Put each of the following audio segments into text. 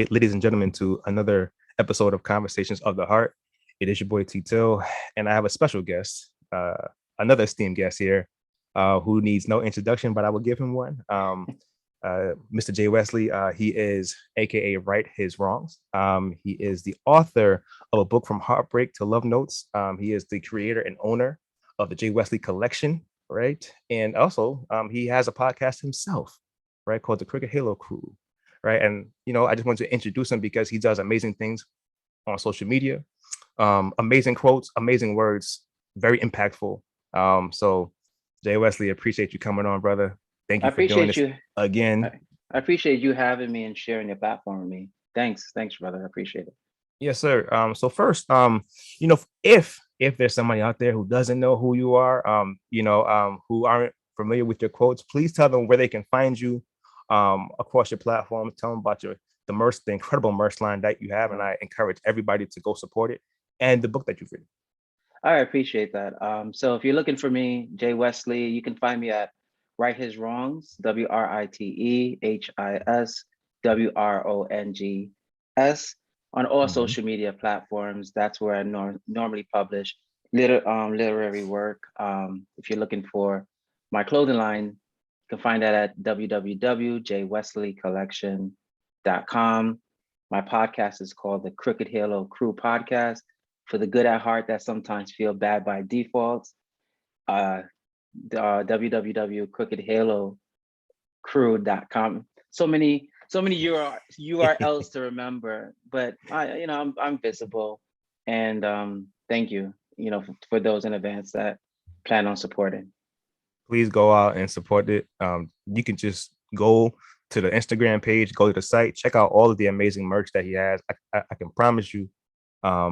ladies and gentlemen, to another episode of Conversations of the Heart. It is your boy T Till, and I have a special guest, another esteemed guest here, who needs no introduction, but I will give him one. Mr. J. Wesley, he is AKA Right His Wrongs. He is the author of a book From Heartbreak to Love Notes. He is the creator and owner of the J. Wesley Collection, right? And also, he has a podcast himself, right, called the Cricket Halo Crew, right? And I just want to introduce him because he does amazing things on social media, amazing quotes, amazing words, very impactful. So, Jay Wesley, appreciate you coming on, brother. Thank I you for doing appreciate this you. again. I appreciate you having me and sharing your platform with me. Thanks, brother. I appreciate it. Yes, sir. So first, if there's somebody out there who doesn't know who you are, who aren't familiar with your quotes, please tell them where they can find you across your platform. Tell them about the incredible merch line that you have, and I encourage everybody to go support it and the book that you've written. I appreciate that. So if you're looking for me, Jay Wesley, you can find me at Right His Wrongs, WRITEHISWRONGS, on all social media platforms. That's where I normally publish literary work. If you're looking for my clothing line, you can find that at www.jwesleycollection.com. My podcast is called the Crooked Halo Crew Podcast. For the good at heart that sometimes feel bad by default, www.crookedhalocrew.com. So many URLs to remember, but I'm visible, and thank you, for those in advance that plan on supporting. Please go out and support it. You can just go to the Instagram page, go to the site, check out all of the amazing merch that he has. I can promise you, I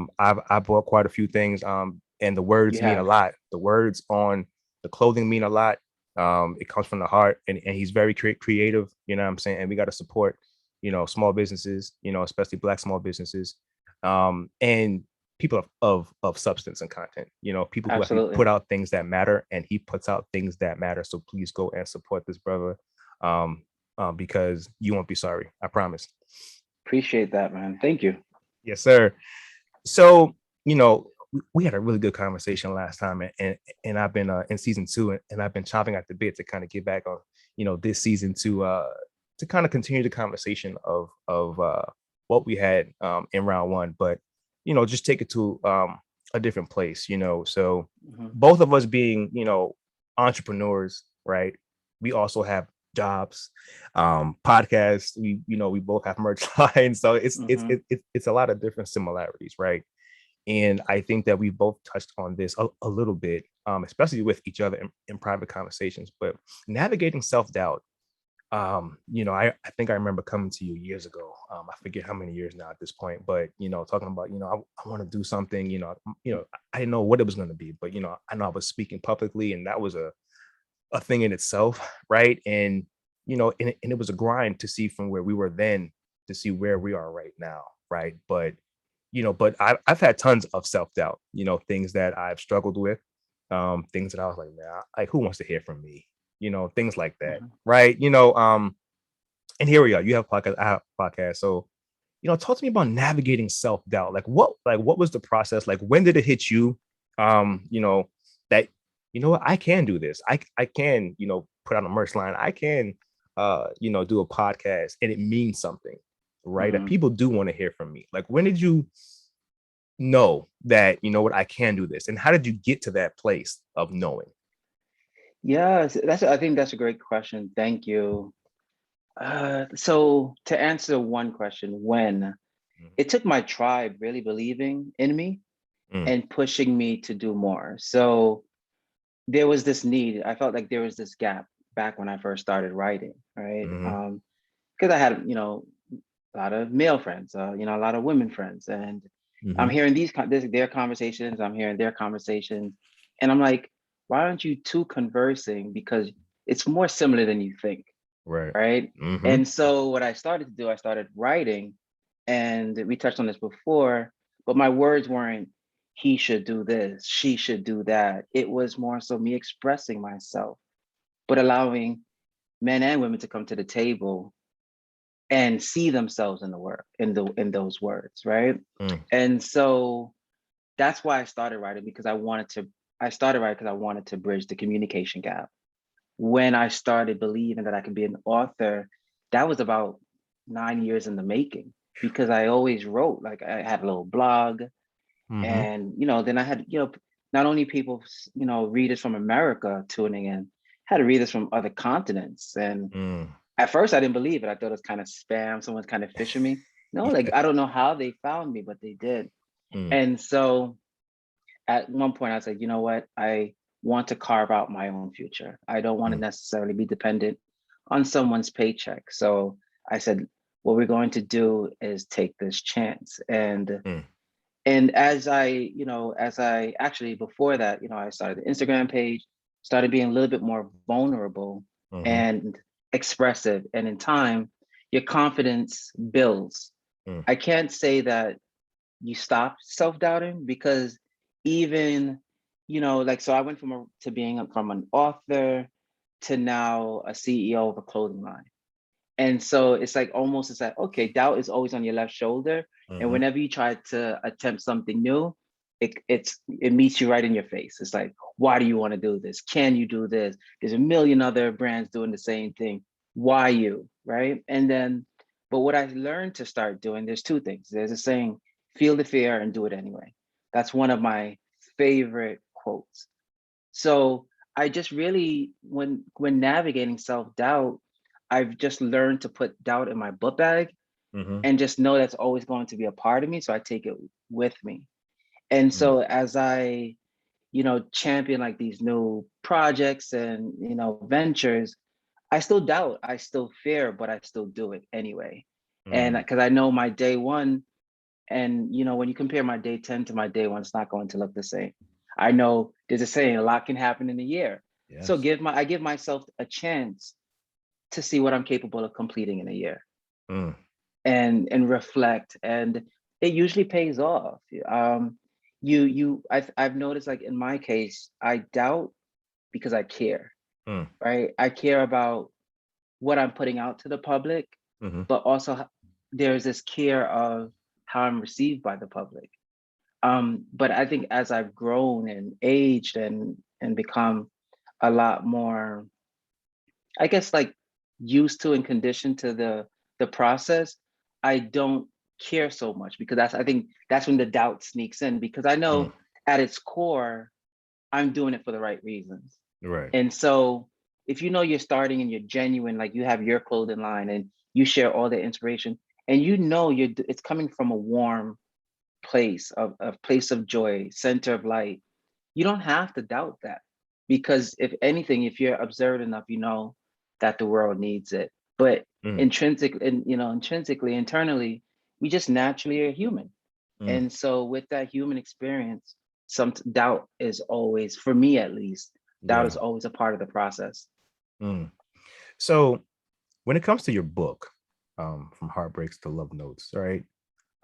bought quite a few things, and the words mean a lot. The words on the clothing mean a lot. It comes from the heart, and he's very creative. You know what I'm saying? And we got to support, small businesses, especially Black small businesses, and people of substance and content. People who actually put out things that matter, and he puts out things that matter. So please go and support this brother, because you won't be sorry. I promise. Appreciate that, man. Thank you. Yes, sir. So, we had a really good conversation last time, and I've been in season 2, and I've been chopping at the bit to kind of get back on, this season to kind of continue the conversation of what we had in round 1, but just take it to a different place. So both of us being entrepreneurs, right? We also have jobs, podcasts. We both have merch lines, so it's a lot of different similarities, right? And I think that we both touched on this a little bit, especially with each other in private conversations. But navigating self-doubt, I think I remember coming to you years ago. I forget how many years now at this point, but talking about I want to do something. I didn't know what it was going to be, but I know I was speaking publicly, and that was a thing in itself, right? And and it was a grind to see from where we were then to see where we are right now, right? But I've had tons of self-doubt, things that I've struggled with, things that I was like, man, like, who wants to hear from me? Things like that, right? And here we are. You have a podcast, I have a podcast. So, talk to me about navigating self-doubt. Like what was the process? Like, when did it hit you? That what, I can do this. I can, put out a merch line. I can do a podcast, and it means something, right? That people do want to hear from me. Like, when did you know that, what, I can do this? And how did you get to that place of knowing? Yeah, I think that's a great question. Thank you. So to answer one question, when it took my tribe really believing in me and pushing me to do more. So there was this need. I felt like there was this gap back when I first started writing, right? Because I had, a lot of male friends, a lot of women friends, and I'm hearing their conversations. I'm hearing their conversations, and I'm like, why aren't you two conversing? Because it's more similar than you think, right? And so what I started to do, I started writing, and we touched on this before, but my words weren't, he should do this, she should do that. It was more so me expressing myself, but allowing men and women to come to the table and see themselves in the work in those words, right? Mm. And so that's why I started writing, because I started writing because I wanted to bridge the communication gap. When I started believing that I could be an author, that was about 9 years in the making, because I always wrote. Like, I had a little blog, Mm-hmm. and then I had, not only people, readers from America tuning in, had readers from other continents. And Mm. at first I didn't believe it. I thought it was kind of spam, someone's kind of fishing me. No, like, Yeah. I don't know how they found me, but they did. Mm. And so at one point I said, you know what, I want to carve out my own future. I don't want to Mm. necessarily be dependent on someone's paycheck. So I said, what we're going to do is take this chance. Mm. And as I actually, before that, I started the Instagram page, started being a little bit more vulnerable Mm-hmm. and expressive. And in time, your confidence builds. Mm. I can't say that you stop self-doubting, because even, like, so I went to being from an author to now a CEO of a clothing line. And so it's like, almost, it's like, okay, doubt is always on your left shoulder. And Mm-hmm. whenever you try to attempt something new, it meets you right in your face. It's like, why do you want to do this? Can you do this? There's a million other brands doing the same thing. Why you? Right. And then, but what I learned to start doing, there's two things. There's a saying, feel the fear and do it anyway. That's one of my favorite quotes. So I just really, when navigating self-doubt, I've just learned to put doubt in my book bag, Mm-hmm. and just know that's always going to be a part of me. So I take it with me. And Mm. so as I, champion like these new projects and, ventures, I still doubt, I still fear, but I still do it anyway. And Mm. because I know my day one, and when you compare my day 10 to my day one, it's not going to look the same. I know there's a saying, a lot can happen in a year. So Yes. I give myself a chance to see what I'm capable of completing in a year, Mm. and reflect. And it usually pays off. I've noticed, like, in my case, I doubt because I care, Mm. right? I care about what I'm putting out to the public, Mm-hmm. but also there's this care of how I'm received by the public. But I think as I've grown and aged and become a lot more, I guess, like, used to and conditioned to the process, I don't care so much, because I think that's when the doubt sneaks in, because I Mm. know at its core, I'm doing it for the right reasons. Right. And so if you're starting and you're genuine, like, you have your clothing line and you share all the inspiration, and it's coming from a warm place, of place of joy, center of light, you don't have to doubt that, because if anything, if you're observant enough, you know that the world needs it. But Mm. intrinsically, internally, we just naturally are human. Mm. And so with that human experience, some doubt is always, for me at least, doubt is Yeah. always a part of the process. Mm. So when it comes to your book, from Heartbreaks to Love Notes, right?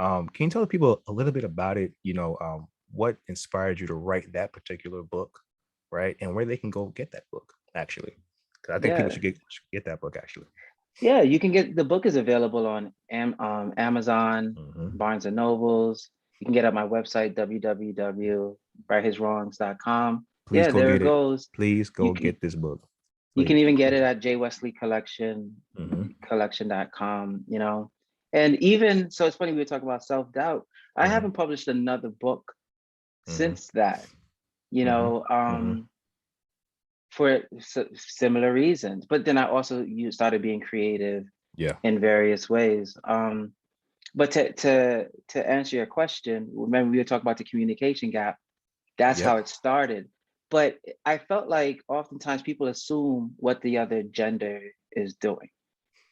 Can you tell people a little bit about it? What inspired you to write that particular book, right? And where they can go get that book, actually. Because I think people Yeah. should get that book, actually. Yeah, you can get the book is available on Amazon, Mm-hmm. Barnes and Nobles. You can get it at my website, www.righthiswrongs.com. Please Yeah, go there it get it. goes. Please You go can get this book. you can Please. even get it at J Wesley Mm-hmm. collection.com. And even so, it's funny, we were talking about self-doubt. I Mm-hmm. haven't published another book Mm-hmm. since that, you Mm-hmm. know, Mm-hmm. for similar reasons. But then I also you started being creative Yeah. in various ways. But to answer your question, remember we were talking about the communication gap. That's Yep. how it started. But I felt like oftentimes people assume what the other gender is doing.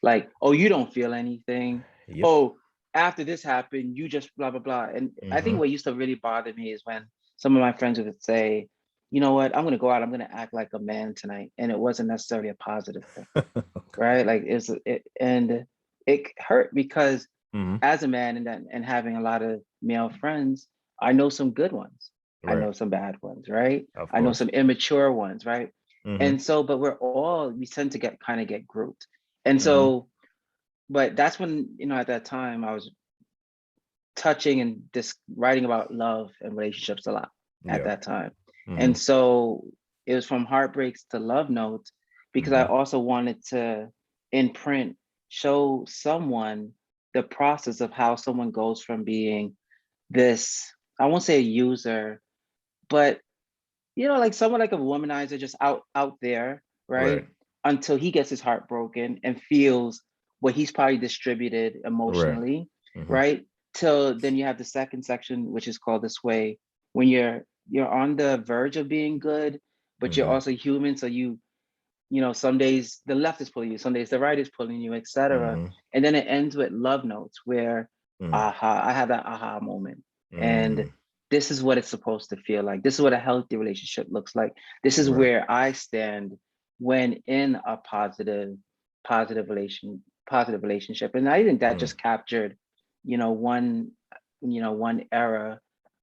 Like, oh, you don't feel anything. Yep. Oh, after this happened, you just blah blah blah. And I think Mm-hmm. what used to really bother me is when some of my friends would say, you know what, I'm gonna go out, I'm gonna act like a man tonight. And it wasn't necessarily a positive thing, Okay. right? Like and it hurt, because Mm-hmm. as a man, and having a lot of male friends, I know some good ones. I Right. know some bad ones, right? Of I know course. some immature ones, right? Mm-hmm. And so, but we tend to get grouped. And Mm-hmm. so but that's when, at that time I was touching and just writing about love and relationships a lot at Yeah. that time. Mm-hmm. And so it was from Heartbreaks to Love Notes, because I Mm-hmm. also wanted to, in print, show someone the process of how someone goes from being this, I won't say a user, but like someone like a womanizer, just out there, Right. right? Until he gets his heart broken and feels what he's probably distributed Right. emotionally, Mm-hmm. right? Till then you have the second section, which is called The Sway, when you're on the verge of being good, but you're Mm-hmm. also human. So some days the left is pulling you, some days the right is pulling you, etc. Mm-hmm. And then it ends with Love Notes, where I have that aha moment. And Mm-hmm. this is what it's supposed to feel like. This is what a healthy relationship looks like. This is Right. where I stand when in a positive positive relationship. And I think that Mm. just captured, one, one era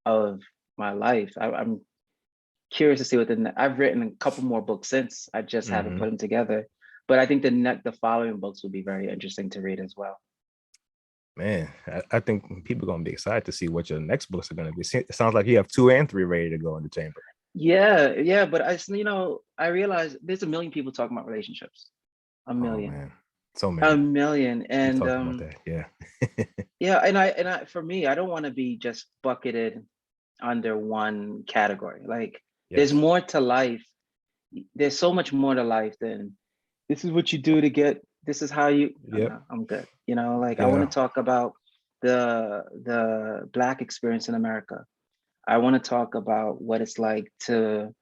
of my life. I'm curious to see what I've written a couple more books since. I just haven't Mm-hmm. put them together. But I think the following books will be very interesting to read as well. Man, I think people are gonna be excited to see what your next books are gonna be. It sounds like you have 2 and 3 ready to go in the chamber. Yeah, yeah. But I realize there's a million people talking about relationships. A Oh million. man, so A many. million. We And talked about that. Yeah. yeah, and I for me, I don't want to be just bucketed under one category. Like there's Yes. more to life. There's so much more to life than this is what you do to get, this is how you, Yep. no, I'm good. Like I want Yeah. to talk about the Black experience in America. I want to talk about what it's like to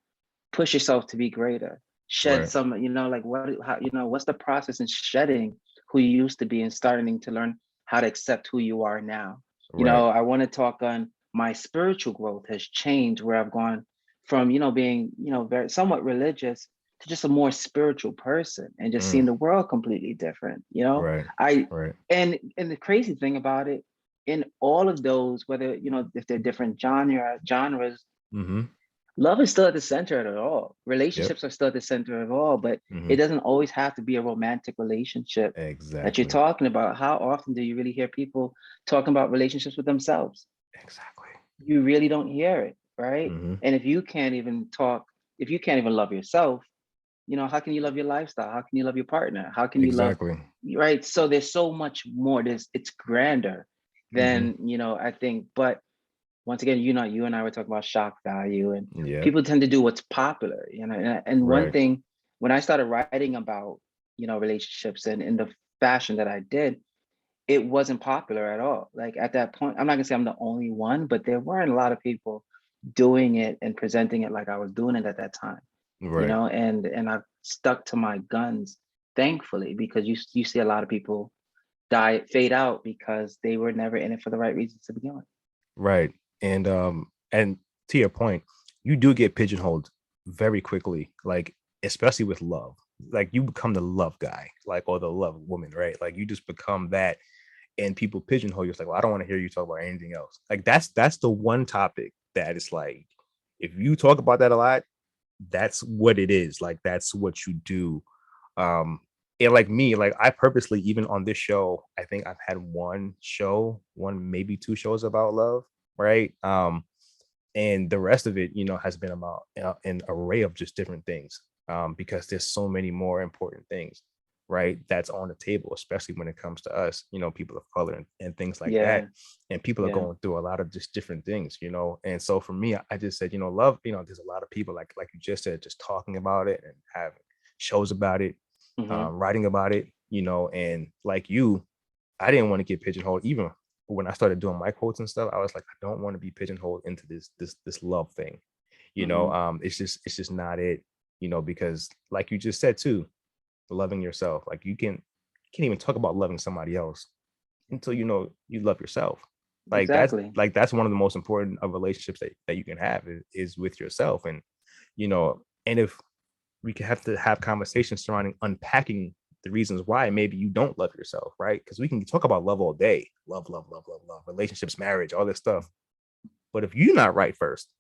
push yourself to be greater, shed Right. some, like what's the process in shedding who you used to be and starting to learn how to accept who you are now. Right. I want to talk on my spiritual growth has changed, where I've gone from, being, very somewhat religious to just a more spiritual person and just Mm. seeing the world completely different. Right. I Right. and the crazy thing about it, in all of those, whether, if they're different genres, Mm-hmm. love is still at the center of it all. Yep. Relationships are still at the center of it all, but Mm-hmm. it doesn't always have to be a romantic relationship that you're Exactly. talking about. How often do you really hear people talking about relationships with themselves? Exactly. You really don't hear it, right? Mm-hmm. And if you can't even love yourself, how can you love your lifestyle? How can you love your partner? How can you love, Exactly. right? So there's so much more. It's grander Mm-hmm. than, I think, but once again, you and I were talking about shock value, and Yep. people tend to do what's popular, and one Right. thing, when I started writing about, relationships and in the fashion that I did, it wasn't popular at all. Like at that point, I'm not gonna say I'm the only one, but there weren't a lot of people doing it and presenting it like I was doing it at that time, Right. and I stuck to my guns, thankfully, because you see a lot of people fade out because they were never in it for the right reasons to begin with. Right. And to your point, you do get pigeonholed very quickly, like especially with love. Like you become the love guy, like, or the love woman, right? Like you just become that, and people pigeonhole you. It's like, well, I don't want to hear you talk about anything else. Like that's the one topic that is like, if you talk about that a lot, that's what it is. Like that's what you do. Um, and like me, like I purposely, even on this show, I think I've had one, maybe 2 shows about love, right? And the rest of it, has been about an array of just different things, because there's so many more important things, right, that's on the table, especially when it comes to us, people of color, and things like that. Yeah, And people are yeah. going through a lot of just different things, and so for me, I just said, love, there's a lot of people, like you just said, just talking about it and having shows about it, Hmm. writing about it, and like you, I didn't want to get pigeonholed. Even when I started doing my quotes and stuff, I was like, I don't want to be pigeonholed into this love thing. Hmm. It's just not it. Because like you just said too, loving yourself. Like you can't even talk about loving somebody else until you love yourself. Like that's Exactly. like that's one of the most important of relationships that you can have is with yourself. And if we can have to have conversations surrounding unpacking the reasons why maybe you don't love yourself, right? Because we can talk about love all day, love, relationships, marriage, all this stuff. But if you're not right first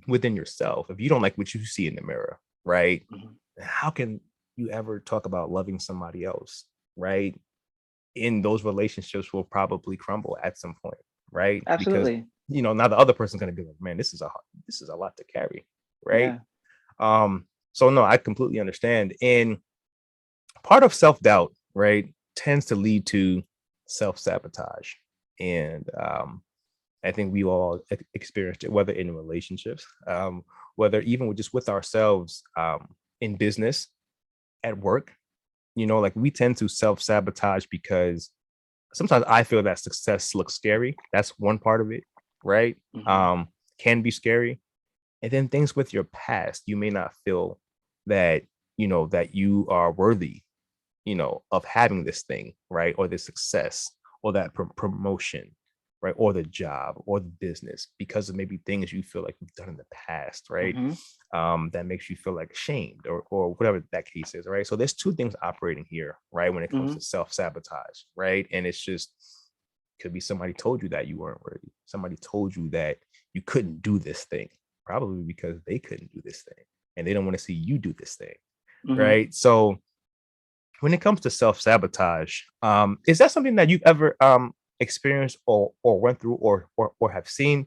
within yourself, if you don't like what you see in the mirror, right? Mhm. How can you ever talk about loving somebody else, right? in those relationships will probably crumble at some point, right? Because Absolutely. now the other person's going to be like, man, this is a lot to carry, right? Yeah. So no, I completely understand. And part of self-doubt, right, tends to lead to self-sabotage. And I think we all experienced it, whether in relationships, whether even with ourselves, in business, at work. Like we tend to self-sabotage because sometimes I feel that success looks scary. That's one part of it, right? Hmm. Can be scary. And then things with your past, you may not feel that, that you are worthy, of having this thing, right? Or this success or that promotion, right? Or the job or the business because of maybe things you feel like you've done in the past, right? Hmm. That makes you feel like ashamed or whatever that case is, right? So there's two things operating here, right? When it comes Hmm. to self-sabotage, right? And it's just could be somebody told you that you weren't worthy. Somebody told you that you couldn't do this thing, probably because they couldn't do this thing and they don't want to see you do this thing, Hmm. right? So when it comes to self-sabotage, is that something that you've ever experienced or went through or have seen?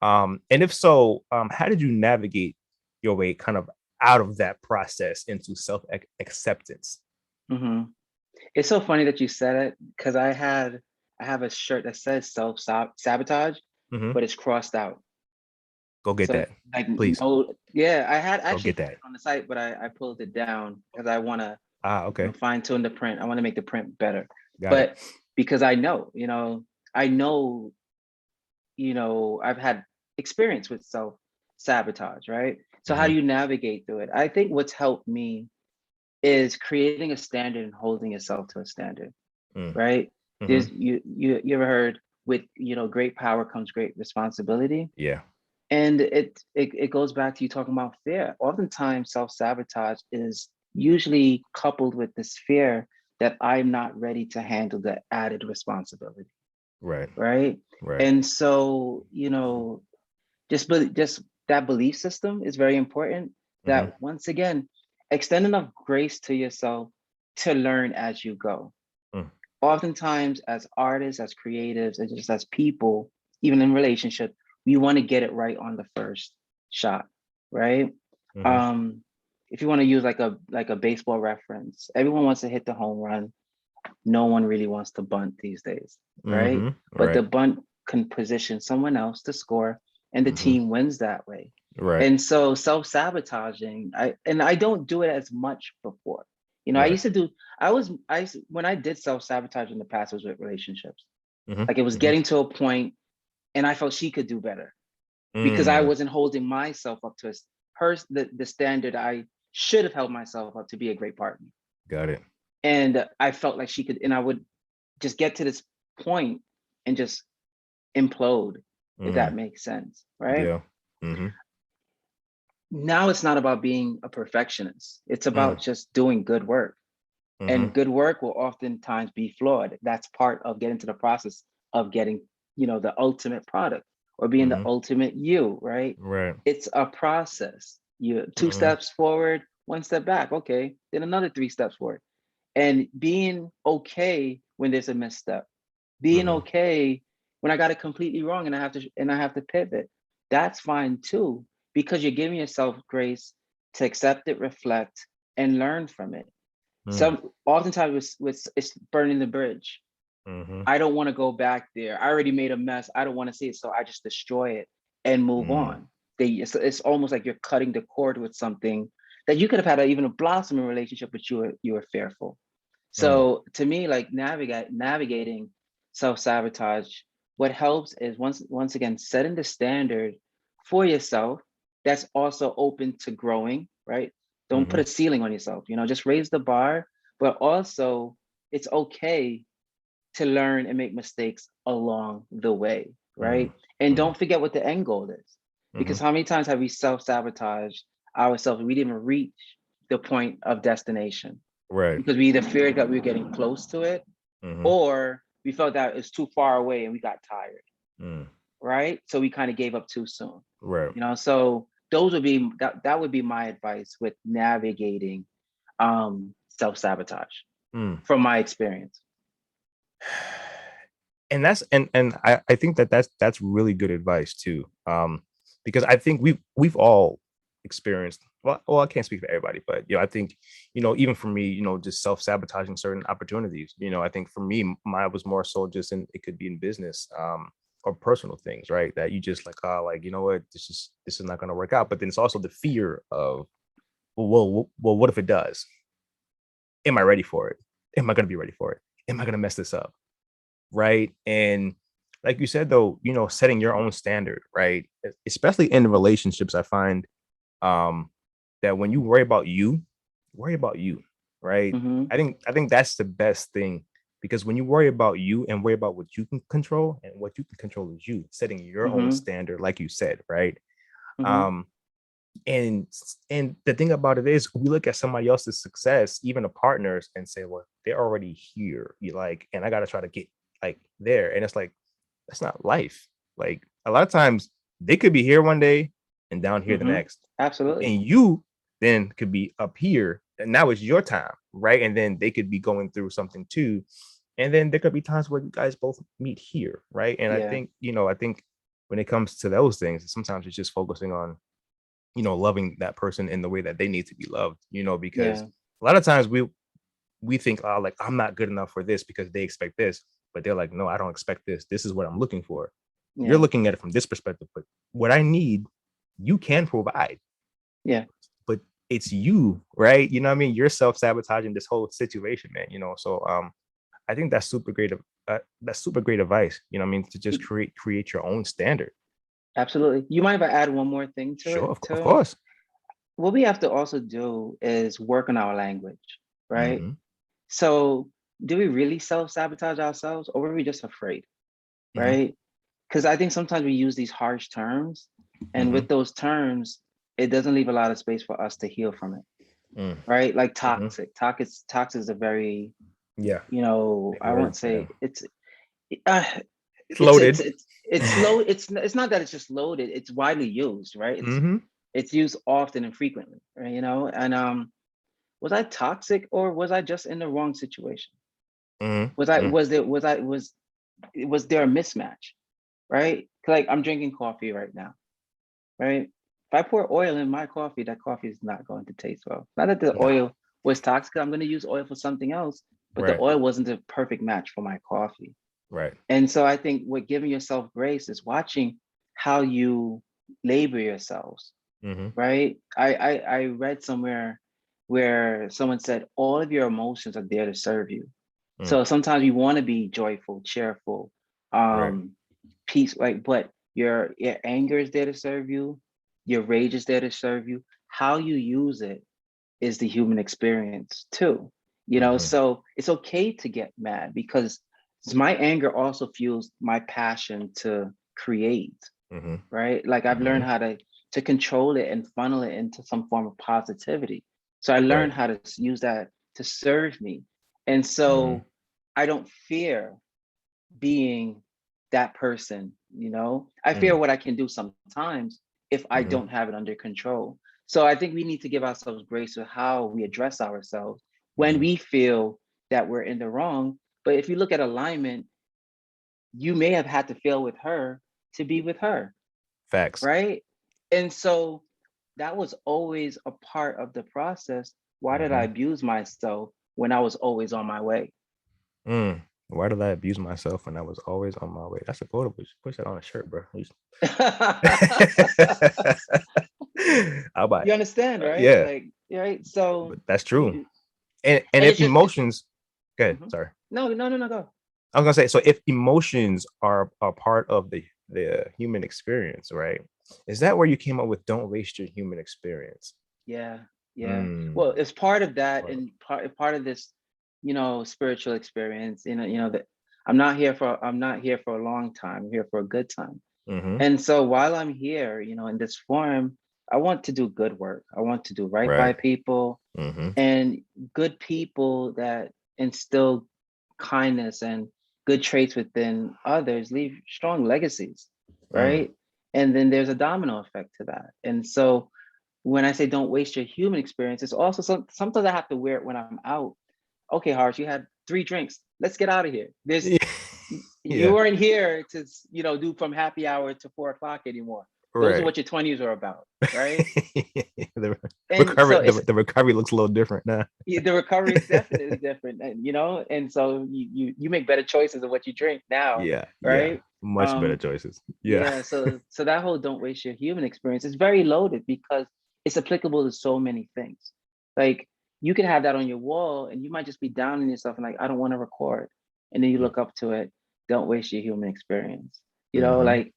And if so, how did you navigate your way kind of out of that process into self-acceptance? Hmm. It's so funny that you said it because I have a shirt that says self sabotage, Hmm. but it's crossed out. Go get So that, like please. no, yeah, I had Go actually get had that. it on the site, but I pulled it down because I want to Okay. fine tune the print. I want to make the print better. Got it. But because I know, I've had experience with self sabotage, right? So how Hmm. do you navigate through it? I think what's helped me is creating a standard and holding yourself to a standard, right? Hmm. There's you ever heard with great power comes great responsibility, Yeah. and it goes back to you talking about fear. Oftentimes, self sabotage is usually coupled with this fear that I'm not ready to handle the added responsibility, Right. right? Right. And so just that belief system is very important. Hmm. That once again, extend enough grace to yourself to learn as you go. Oftentimes, as artists, as creatives, and just as people, even in relationship, we want to get it right on the first shot, right? Hmm. Um, if you want to use like a baseball reference, everyone wants to hit the home run. No one really wants to bunt these days, right? Hmm. But the Right. bunt can position someone else to score, and the Hmm. team wins that way. Right. And so self-sabotaging, I don't do it as much before. I Right. used to do, when I did self-sabotage in the past, it was with relationships. Hmm. Like it was Hmm. getting to a point and I felt she could do better because I Mm. wasn't holding myself up to the standard I should have held myself up to be a great partner. Got it. And I felt like she could, and I would just get to this point and just implode, if that Mm. makes sense, right? Yeah. Hmm. Now it's not about being a perfectionist. It's about Mm. just doing good work. Hmm. And good work will oftentimes be flawed. That's part of getting to the process of getting, the ultimate product or being the Hmm. ultimate you, right? Right. It's a process. You two Hmm. steps forward, one step back. Okay. Then another three steps forward. And being okay when there's a misstep, being Hmm. okay when I got it completely wrong and I have to pivot. That's fine too, because you're giving yourself grace to accept it, reflect, and learn from it. Mm. Some oftentimes with it's burning the bridge. Hmm. I don't want to go back there. I already made a mess. I don't want to see it, so I just destroy it and move Mm. on. It's almost like you're cutting the cord with something that you could have had even a blossoming relationship, but you were fearful. Mm. So to me, like navigating self sabotage, what helps is once again setting the standard for yourself that's also open to growing. Right? Don't put Hmm. a ceiling on yourself. Just raise the bar, but also it's okay to learn and make mistakes along the way. Mm. Right? And Mm. don't forget what the end goal is, because Hmm. how many times have we self sabotaged ourselves? We didn't even reach the point of destination Right. because we either feared that we were getting close to it Hmm. or we felt that it's too far away and we got tired, Mm. right? So we kind of gave up too soon. Right. So those would be that would be my advice with navigating self-sabotage Mm. from my experience. And I think that that's really good advice too. Because I think we've all experienced, well, I can't speak for everybody, but I think, even for me, just self-sabotaging certain opportunities. I think for me, mine was more so just it could be in business, or personal things, right? That you just like, oh, like, you know what, this is not gonna work out. But then it's also the fear of, well, what if it does? Am I ready for it? Am I gonna be ready for it? Am I gonna mess this up? Right? And like you said, though, setting your own standard, right? Especially in relationships, I find, um, that when you worry about you, right? Mm-hmm. I think that's the best thing, because when you worry about you and worry about what you can control, and what you can control is you setting your own Mm-hmm. standard, like you said, right? Mm-hmm. Um, and the thing about it is, we look at somebody else's success, even a partner's, and say, well, they're already here. You like, and I gotta try to get like there. And it's like, that's not life. Like, a lot of times they could be here one day and down here the Mm-hmm. next. Absolutely. And you then could be up here, and now it's your time, right? And then they could be going through something too. And then there could be times where you guys both meet here, right? And I Yeah. think, when it comes to those things, sometimes it's just focusing on, loving that person in the way that they need to be loved, because Yeah. a lot of times we think, oh, like, I'm not good enough for this because they expect this, but they're like, no, I don't expect this. This is what I'm looking for. You're Yeah. looking at it from this perspective, but what I need, you can provide, Yeah. but it's you, right? You know what I mean? You're self-sabotaging this whole situation, man. So I think that's super great. That's super great advice. You know what I mean? To just create your own standard. Absolutely. You mind if I add one more thing to Sure, it of too? course. What we have to also do is work on our language, right? Hmm. So do we really self-sabotage ourselves, or are we just afraid, Hmm. right? Because I think sometimes we use these harsh terms, and Hmm. with those terms, it doesn't leave a lot of space for us to heal from it, Mm. right? Like Hmm. toxic. Toxic is a very, Yeah, big I won't words, say man. uh, It's it's it's loaded. it's it's low. It's not that it's just loaded. It's widely used, right? Hmm. It's used often and frequently, right? And was I toxic, or was I just in the wrong situation? Hmm. Was there a mismatch, right? Like I'm drinking coffee right now, right? If I pour oil in my coffee, that coffee is not going to taste well. Not that the No. oil was toxic. I'm going to use oil for something else, but the Right. oil wasn't a perfect match for my coffee. Right. And so I think what giving yourself grace is watching how you labor yourselves, Hmm. right? I read somewhere where someone said all of your emotions are there to serve you. Mm. So sometimes you want to be joyful, cheerful, Right. um, peace, like, but your anger is there to serve you, your rage is there to serve you. How you use it is the human experience too. Hmm. So it's okay to get mad, because my anger also fuels my passion to create, Hmm. right? Like I've learned Hmm. how to control it and funnel it into some form of positivity. So I Right. learned how to use that to serve me. And Hmm. so I don't fear being that person. I fear Mm. what I can do sometimes if I Hmm. don't have it under control. So I think we need to give ourselves grace with how we address ourselves when Hmm. we feel that we're in the wrong. But if you look at alignment, you may have had to fail with her to be with her, Facts. right? And so that was always a part of the process. Why did I Hmm. abuse myself when I was always on my way? Mm. Why did I abuse myself when I was always on my way? That's a quotable. You should push that on a shirt, bro. I'll buy You it. understand, right? Yeah, Like, right? So, but that's true. you, And and if it's just, it's, emotions, good. mhm. Sorry, No, no, no, no, go. I was gonna say. So if emotions are a part of the human experience, right? Is that where you came up with "Don't waste your human experience"? Yeah, yeah. Mm. Well, it's part of that, Well, and part of this, spiritual experience. That I'm not here for a long time. I'm here for a good time. mm-hmm. And so while I'm here, in this form, I want to do good work. I want to do right by Right. people, Mm-hmm. and good people that instill kindness and good traits within others leave strong legacies, Mm. right? And then there's a domino effect to that. And so when I say don't waste your human experience, it's also sometimes I have to wear it when I'm out. okay, Harsh, you had 3 drinks. Let's get out of here. You Yeah. weren't here to, do from happy hour to 4 o'clock anymore. Those are Right. what your 20s are about, right? The And recovery, so it's the recovery looks a little different now. the recovery is definitely different, and and so you make better choices of what you drink now, Yeah, yeah. right? Much better Um, choices. Yeah. yeah, so that whole don't waste your human experience is very loaded because it's applicable to so many things. Like you can have that on your wall and you might just be down on yourself and like, I don't want to record. And then you look up to it, don't waste your human experience. Mm-hmm. Like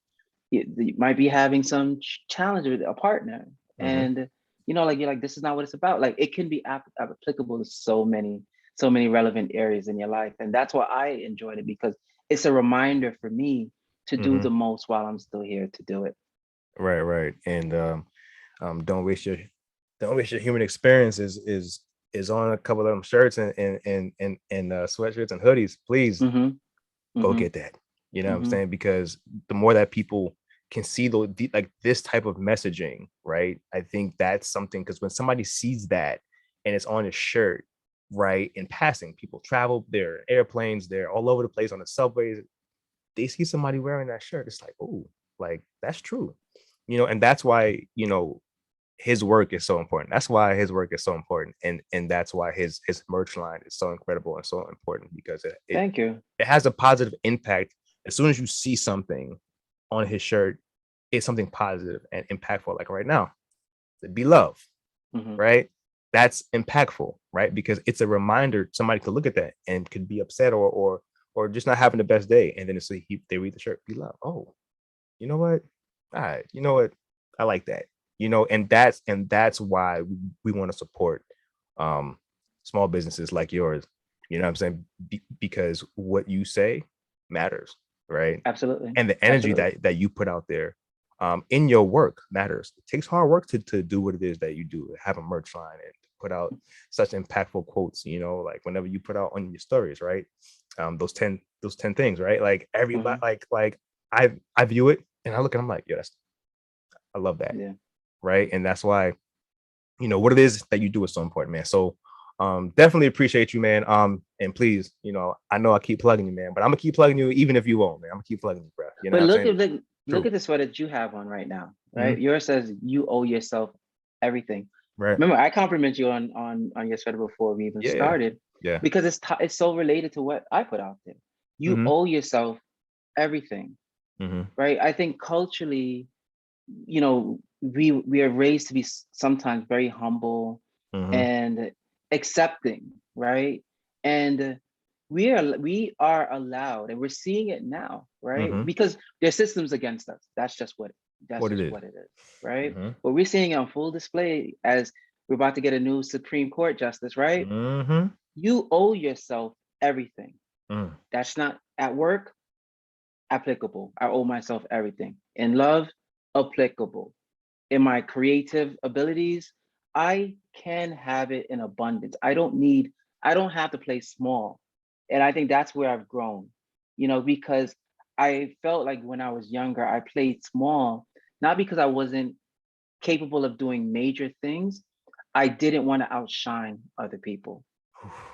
you might be having some challenge with a partner Mm-hmm. and like you're like, this is not what it's about. Like it can be applicable to so many relevant areas in your life. And that's why I enjoyed it because it's a reminder for me to do Mm-hmm. the most while I'm still here to do it. Right, right. And don't waste your human experience is on a couple of them shirts and sweatshirts and hoodies. Please Mm-hmm. go Mm-hmm. get that. You know what I'm Mm-hmm. saying? Because the more that people can see like this type of messaging, right? I think that's something because when somebody sees that and it's on a shirt, right? In passing, people travel, they're airplanes, they're all over the place on the subways. They see somebody wearing that shirt. It's like, oh, like that's true. And that's why, his work is so important. That's why his work is so important. And that's why his merch line is so incredible and so important because Thank you. it has a positive impact. As soon as you see something on his shirt, it's something positive and impactful. Like right now, the Be Love, Mm-hmm. right? That's impactful, right? Because it's a reminder. Somebody could look at that and could be upset or just not having the best day, and then it's they read the shirt, Be Love. Oh, you know what? All right, you know what? I like that. And that's why we want to support um small businesses like yours. You know what I'm saying? Because what you say matters, right? Absolutely. And the energy Absolutely. that you put out there in your work matters. It takes hard work to do what it is that you do, have a merch line and put out such impactful quotes, like whenever you put out on your stories, right? Those 10 things, right? Like everybody Mm-hmm. like I view it and I look and I'm like, yes, I love that. Yeah. Right. And that's why, what it is that you do is so important, man. So definitely appreciate you, man. And please, I know I keep plugging you, man, but I'm gonna keep plugging you even if you won't, man. I'm gonna keep plugging you, bro. You know But what I'm look saying? at look True. at the sweater that you have on right now, right? Mhm. Yours says you owe yourself everything. Right. Remember, I compliment you on your sweater before we even Yeah, yeah. started Yeah. because it's so related to what I put out there. You Hmm. owe yourself everything, Hmm. right? I think culturally, we are raised to be sometimes very humble Hmm. and accepting, right? And we are allowed, and we're seeing it now, right? Hmm. Because there's systems against us. That's What it just is. what it is, right? Hmm. But we're seeing it on full display as we're about to get a new Supreme Court justice, right? Hmm. You owe yourself everything. Mm. That's not at work, applicable. I owe myself everything. In love, applicable. In my creative abilities, I can have it in abundance. I don't have to play small. And I think that's where I've grown, because I felt like when I was younger, I played small, not because I wasn't capable of doing major things. I didn't want to outshine other people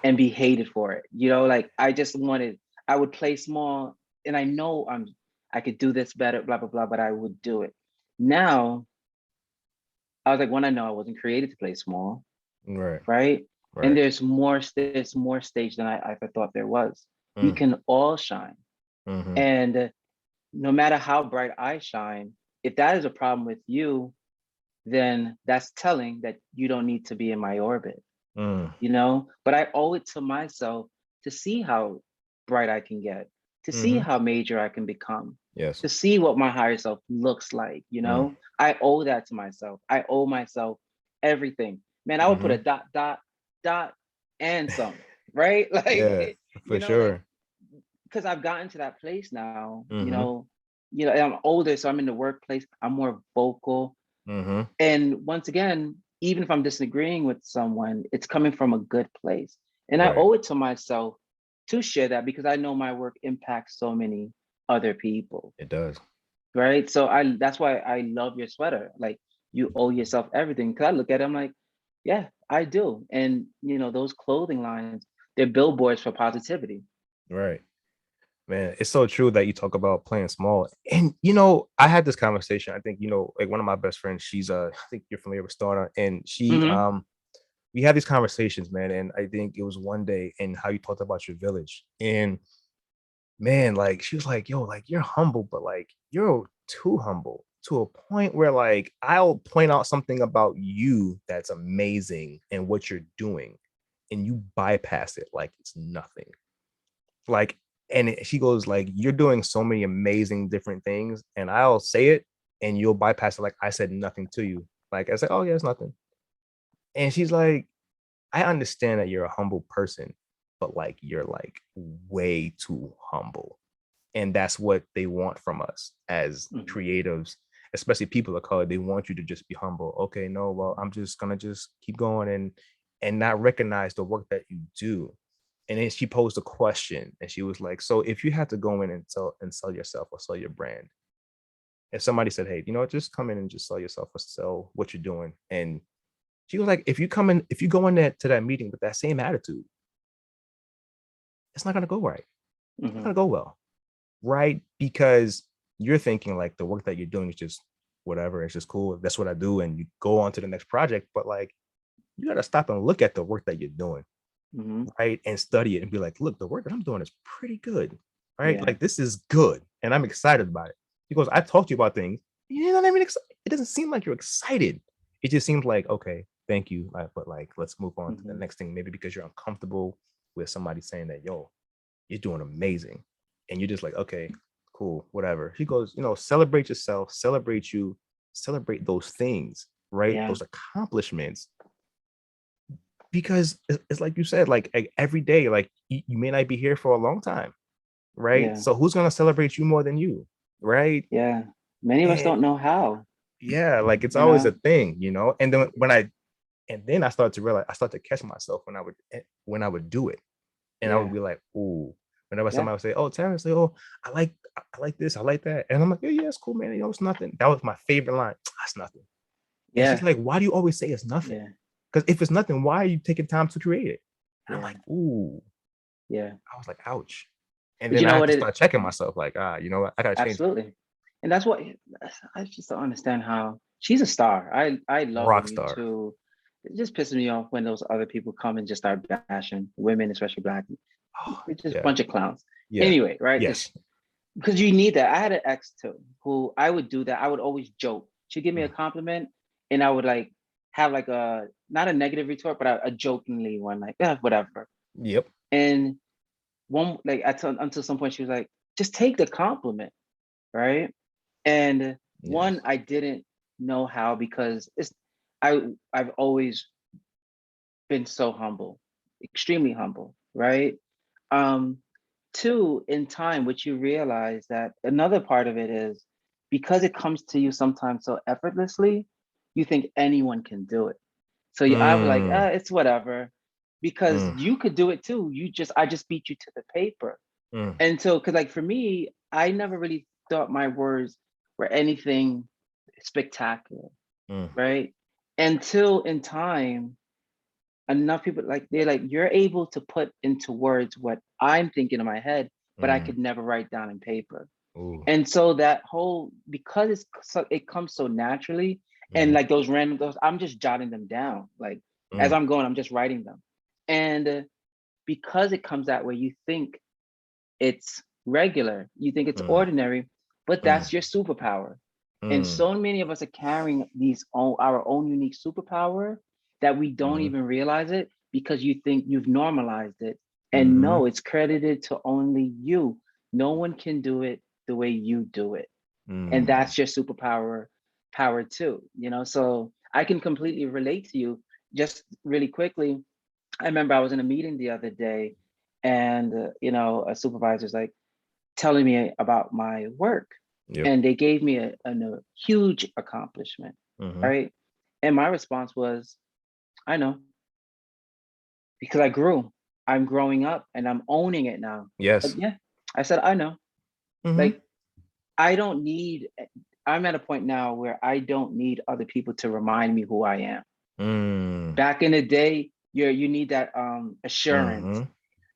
and be hated for it. Like I would play small and I could do this better, blah, blah, blah, but I would do it. Now I was like, when I know I wasn't created to play small, Right. right? And Right. there's more stage than I ever thought there was. We Mm. can all shine. Hmm. And no matter how bright I shine, if that is a problem with you, then that's telling that you don't need to be in my orbit, Mm. But I owe it to myself to see how bright I can get, to see Hmm. how major I can become, Yes. to see what my higher self looks like, Mm. I owe that to myself. I owe myself everything. Man, I would put a Hmm. dot, dot, dot, and some, right? Yeah, for Like sure. because I've gotten to that place now, Hmm. and I'm older, so I'm in the workplace, I'm more vocal. Hmm. And once again, even if I'm disagreeing with someone, it's coming from a good place. And I Right. owe it to myself to share that because I know my work impacts so many other people. It does. Right. So that's why I love your sweater. Like you owe yourself everything. Cause I look at it, I'm like, yeah, I do. And those clothing lines, they're billboards for positivity. Right. Man, it's so true that you talk about playing small. And I had this conversation. I think, like one of my best friends, she's I think you're familiar with Starna, and she Hmm. we have these conversations, man. And I think it was one day and how you talked about your village. And man, like she was like, yo, like you're humble, but like you're too humble to a point where like I'll point out something about you that's amazing and what you're doing, and you bypass it like it's nothing. Like, and she goes like, you're doing so many amazing different things, and I'll say it, and you'll bypass it like I said nothing to you. Like I said, oh yeah, it's nothing. And she's like, I understand that you're a humble person, but like you're like way too humble. And that's what they want from us as Hmm. creatives, especially people of color. They want you to just be humble. Okay, no, well, I'm just gonna just keep going and not recognize the work that you do. And then she posed a question and she was like, so if you had to go in and sell yourself or sell your brand, if somebody said, hey, just come in and just sell yourself or sell what you're doing. And she was like, if you go in there to that meeting with that same attitude, it's not gonna go right. It's not Hmm. gonna go well. Right? Because you're thinking like the work that you're doing is just whatever, it's just cool. That's what I do. And you go on to the next project. But like you gotta stop and look at the work that you're doing, Hmm. right? And study it and be like, look, the work that I'm doing is pretty good. Right? Yeah. Like this is good. And I'm excited about it. Because I talked to you about things. You're not even excited. It doesn't seem like you're excited. It just seems like, okay, thank you. But like let's move on to the Hmm. next thing. Maybe because you're uncomfortable with somebody saying that, yo, you're doing amazing. And you're just like, okay, cool, whatever. He goes, celebrate yourself, celebrate you, celebrate those things, right? Yeah. Those accomplishments. Because it's like you said, like every day, like you may not be here for a long time, right? Yeah. So who's gonna celebrate you more than you, right? Yeah. Many of us And don't know how, yeah, like it's you always a know? thing. And then I started to realize I started to catch myself when I would do it. And I would Yeah. be like, "Ooh." Whenever Yeah. somebody would say, "Oh, Terrence," say, "Oh, I like this, I like that," and I'm like, "Yeah, yeah, it's cool, man. It's nothing." That was my favorite line. That's nothing. And she's Yeah. like, "Why do you always say it's nothing? Yeah. Because if it's nothing, why are you taking time to create it?" And I'm Yeah. like, "Ooh." Yeah. I was like, "Ouch." And But then you I know have what to it start checking myself, like, you know what? I gotta change it. absolutely. And that's what I just don't understand how she's a star. I love when Rock you star. two it just pisses me off when those other people come and just start bashing women, especially black. Oh, It's just a yeah, bunch of clowns. yeah, Anyway, right? yes. Just because you need that. I had an ex too who I would do that. I would always joke. She'd give me a Mm, compliment and I would like have like a not a negative retort, but a jokingly one, like, yeah, whatever. yep. And one like until some point she was like, just take the compliment, right? And one, Yes. I didn't know how because I've always been so humble, extremely humble, right? Um, Two, in time, what you realize that another part of it is because it comes to you sometimes so effortlessly, you think anyone can do it. So I was like, Mm, it's whatever, because mm, you could do it too. I just beat you to the paper. mm, And so, because like for me, I never really thought my words were anything spectacular, mm, right? Until in time, enough people like they're like, you're able to put into words what I'm thinking in my head, but I mm. could never write down in paper. Ooh. And so that whole because it comes so naturally, and Mhm, like those I'm just jotting them down. Like as mm, I'm going, I'm just writing them. And because it comes that way, you think it's regular, you think it's mm, ordinary, but mm, that's your superpower. And mm, so many of us are carrying our own unique superpower that we don't mhm, even realize it because you think you've normalized it. And mhm, no, it's credited to only you. No one can do it the way you do it. And mm. that's your superpower power too. So I can completely relate to you. Just really quickly, I remember I was in a meeting the other day and a supervisor's like telling me about my work Yep. and they gave me a huge accomplishment, Mhm. right? And my response was, I know, because I'm growing up and I'm owning it now. Like, Yes. yeah, I said, I know. Mhm. Like, I don't need, I'm at a point now where I don't need other people to remind me who I am. Mm. Back in the day, you need that assurance. Mhm.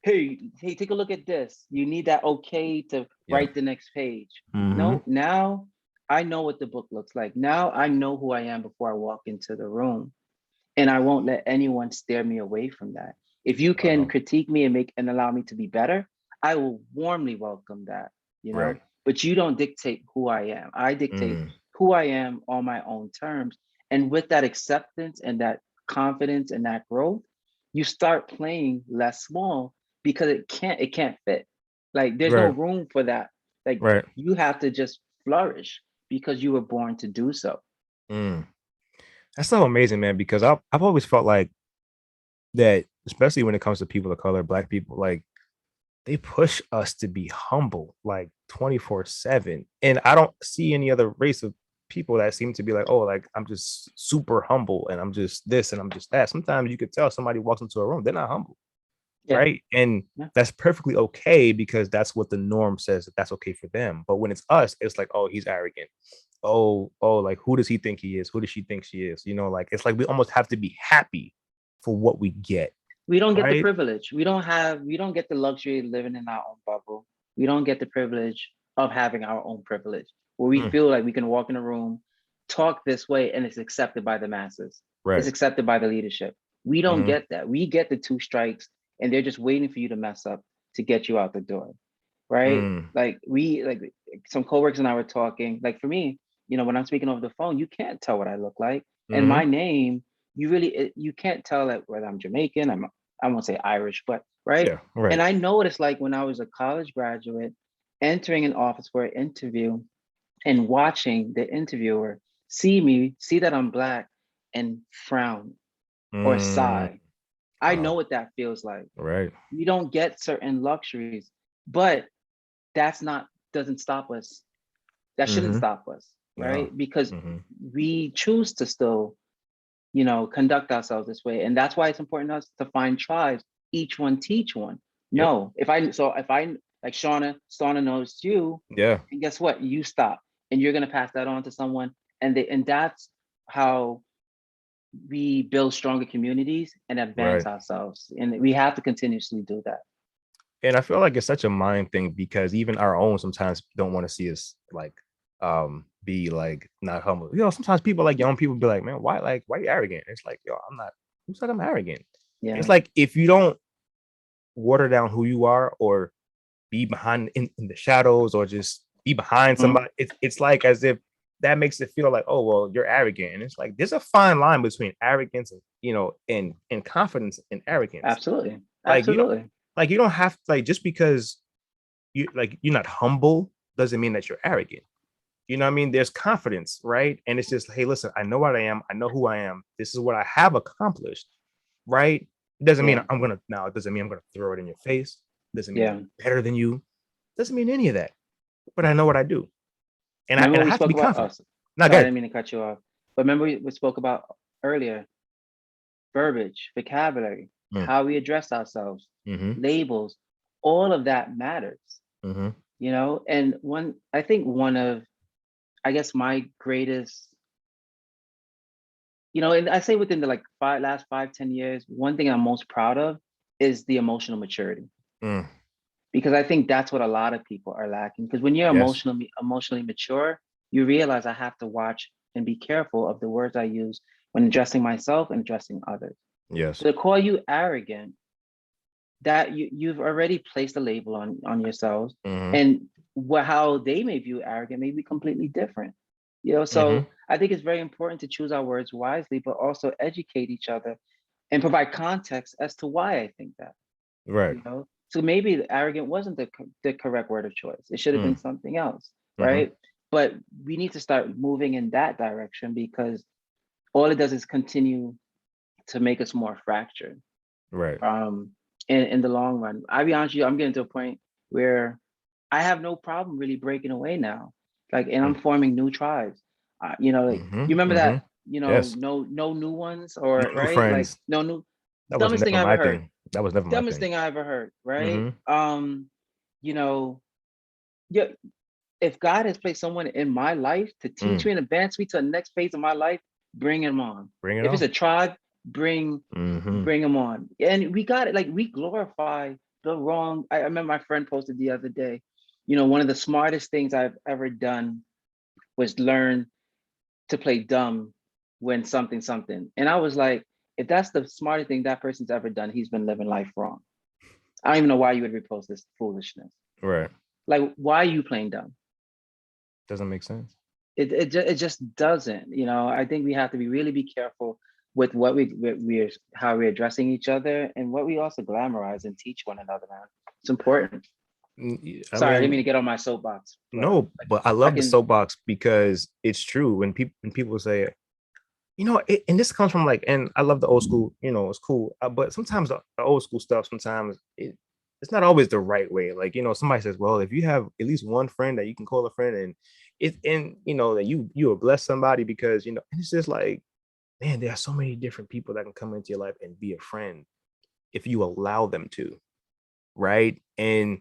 hey, take a look at this. You need that okay to Yeah. write the next page. Mm-hmm. No, now I know what the book looks like. Now I know who I am before I walk into the room. And I won't let anyone steer me away from that. If you can Wow. critique me and make and allow me to be better, I will warmly welcome that, you know. Right. But you don't dictate who I am. I dictate Mm. who I am on my own terms. And with that acceptance and that confidence and that growth, you start playing less small because it can't fit. Like there's no Right. room for that. Like Right. you have to just flourish because you were born to do so. Mm. That's so amazing, man, because I've always felt like that, especially when it comes to people of color, black people, like they push us to be humble like 24/7. And I don't see any other race of people that seem to be like, oh, like I'm just super humble and I'm just this and I'm just that. Sometimes you could tell somebody walks into a room, they're not humble, Yeah. right? And Yeah. that's perfectly okay because that's what the norm says that that's okay for them. But when it's us, it's like, oh, he's arrogant. Oh, like who does he think he is? Who does she think she is? You know, like it's like we almost have to be happy for what we get, We don't get the right? privilege. We don't get the luxury of living in our own bubble. We don't get the privilege of having our own privilege where we Mm, feel like we can walk in a room, talk this way, and it's accepted by the masses. It's right. accepted by the leadership. We don't Hmm. get that. We get the two strikes and they're just waiting for you to mess up to get you out the door. Right? Mm, Like some coworkers and I were talking. Like for me, when I'm speaking over the phone, you can't tell what I look like. And hmm. my name, you can't tell that whether I'm Jamaican, I won't say Irish, but right. Yeah, right. And I know what it's like when I was a college graduate, entering an office for an interview and watching the interviewer see that I'm black and frown or Mm, sigh. I know wow. what that feels like. Right. We don't get certain luxuries, but that's not doesn't stop us. That shouldn't Hmm. stop us, No. right? Because Hmm. we choose to still conduct ourselves this way. And that's why it's important to us to find tribes, each one teach one. Yep. No, if I like Shauna knows you, Yeah. and guess what? You stop and you're gonna pass that on to someone. And that's how we build stronger communities and advance Right. ourselves. And we have to continuously do that. And I feel like it's such a mind thing because even our own sometimes don't want to see us like be like not humble. You know, sometimes people like young people be like, man, why you arrogant? It's like, yo, I'm not, who's like I'm arrogant? It's Yeah. like if you don't water down who you are or be behind in the shadows or just be behind Mhm. somebody, it's like as if that makes it feel like, oh well, you're arrogant. And it's like there's a fine line between arrogance and and confidence and arrogance. Absolutely. Like you don't Absolutely. like you don't have to like just because you're not humble doesn't mean that you're arrogant. You know what I mean? There's confidence, right? And it's just, hey, listen, I know what I am, I know who I am, this is what I have accomplished, right? It doesn't mean Yeah. it doesn't mean I'm gonna throw it in your face, it doesn't mean I'm Yeah. better than you, it doesn't mean any of that. But I know what I do. And I Remember and I we have to spoke be about confident. us. Not Sorry, I good. didn't mean to cut you off. But remember we spoke about earlier verbiage, vocabulary, Mm, how we address ourselves, mm-hmm, labels, all of that matters, mm-hmm, And I think one of, I guess, my greatest, and I say within the like last 5, 10 years, one thing I'm most proud of is the emotional maturity. mm, Because I think that's what a lot of people are lacking. Because when you're yes, emotionally mature, you realize I have to watch and be careful of the words I use when addressing myself and addressing others. yes, So to call you arrogant, that you've already placed a label on yourselves, mm-hmm, and how they may view arrogant may be completely different. mm-hmm, So I think it's very important to choose our words wisely, but also educate each other and provide context as to why I think that. right, So maybe the arrogant wasn't the correct word of choice. It should have mm, been something else, mm-hmm, right? But we need to start moving in that direction because all it does is continue to make us more fractured. right, um in the long run. I'll be honest with you, I'm getting to a point where I have no problem really breaking away now. Like, and I'm mm, forming new tribes. Like mm-hmm, you remember mm-hmm, that, yes, no new ones, no or new right? Like friends. no new That was dumbest thing never I ever my heard. thing. That was never my Dumbest thing. thing I ever heard, right? Mm-hmm. You know, yeah, if God has placed someone in my life to teach Mm, me and advance me to the next phase of my life, bring him on. bring it If it's on. a tribe, bring Mm-hmm. bring them on. And we got it. Like we glorify the wrong. I remember my friend posted the other day, one of the smartest things I've ever done was learn to play dumb when something. And I was like, if that's the smartest thing that person's ever done, he's been living life wrong. I don't even know why you would repost this foolishness. Right. Like, why are you playing dumb? Doesn't make sense. It just doesn't. I think we have to really be careful with what we're how we're addressing each other and what we also glamorize and teach one another, man. It's important. I Sorry, I didn't mean, mean to get on my soapbox, but no, but I I love the can. soapbox because it's true when people say, and this comes from like, and I love the old school, it's cool, but sometimes the old school stuff, sometimes it's not always the right way. Like, somebody says, well, if you have at least one friend that you can call a friend, and that you will bless somebody because, and it's just like, man, there are so many different people that can come into your life and be a friend if you allow them to, right? And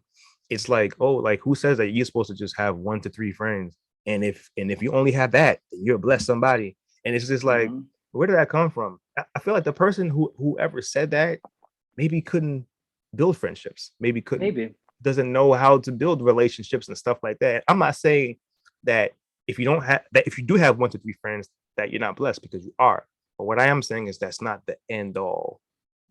it's like, oh, like who says that you're supposed to just have 1 to 3 friends? And if you only have that, then you're blessed somebody. And it's just like, Mhm. where did that come from? I feel like the person whoever said that maybe couldn't build friendships, maybe couldn't Maybe. doesn't know how to build relationships and stuff like that. I'm not saying that if you do have 1 to 3 friends that you're not blessed, because you are. But what I am saying is that's not the end all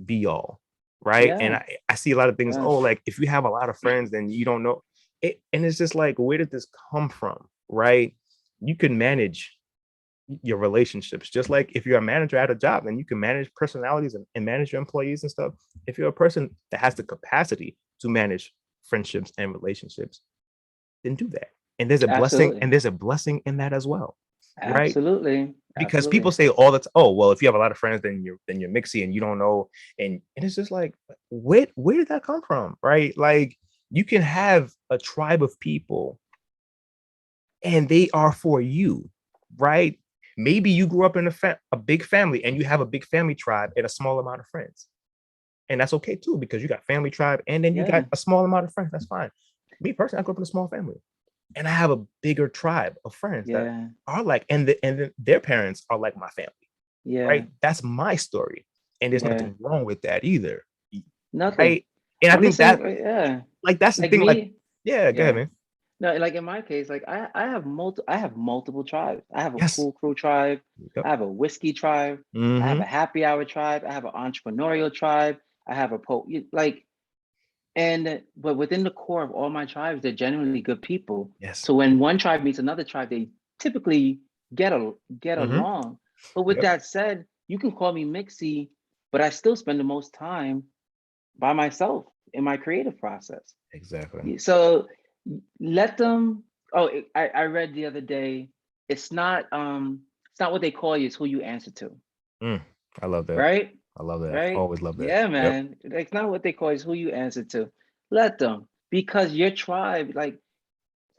be all, right? And Yeah. I see a lot of things, Yeah. oh, like if you have a lot of friends, then you don't know it. And it's just like, where did this come from? Right? You can manage your relationships. Just like if you're a manager at a job, then you can manage personalities and manage your employees and stuff. If you're a person that has the capacity to manage friendships and relationships, then do that. And there's a blessing, Absolutely. and there's a blessing in that as well. Right? Absolutely. Because people Absolutely. say all the time, oh, well, if you have a lot of friends, then you're mixy and you don't know. And it's just like, where did that come from? Right? Like you can have a tribe of people and they are for you, right? Maybe you grew up in a big family and you have a big family tribe and a small amount of friends. And that's okay too, because you got family tribe and then you Yeah. got a small amount of friends. That's fine. Me personally, I grew up in a small family and I have a bigger tribe of friends that Yeah. are like, and their parents are like my family, Yeah. right? That's my story. And there's Yeah. nothing wrong with that either. Nothing. Right. And I I'm the think same. that, Yeah. like, that's the Like thing. Like, me. yeah, go ahead, Yeah. man. No, like in my case, like I have multiple tribes. I have a Yes. pool crew tribe. Yep. I have a whiskey tribe. I have Mm-hmm. a happy hour tribe. I have an entrepreneurial tribe. I have a like, and but within the core of all my tribes, they're genuinely good people. Yes. So when one tribe meets another tribe, they typically get a get Mm-hmm. along. But with Yep. that said, you can call me Mixie, but I still spend the most time by myself in my creative process. Exactly. So let them. Oh, I read the other day. It's not what they call you, it's who you answer to. Mm, I love that. Right? I love that. Right? Always love that. Yeah, Yep. man. It's not what they call you, it's who you answer to. Let them. Because your tribe, like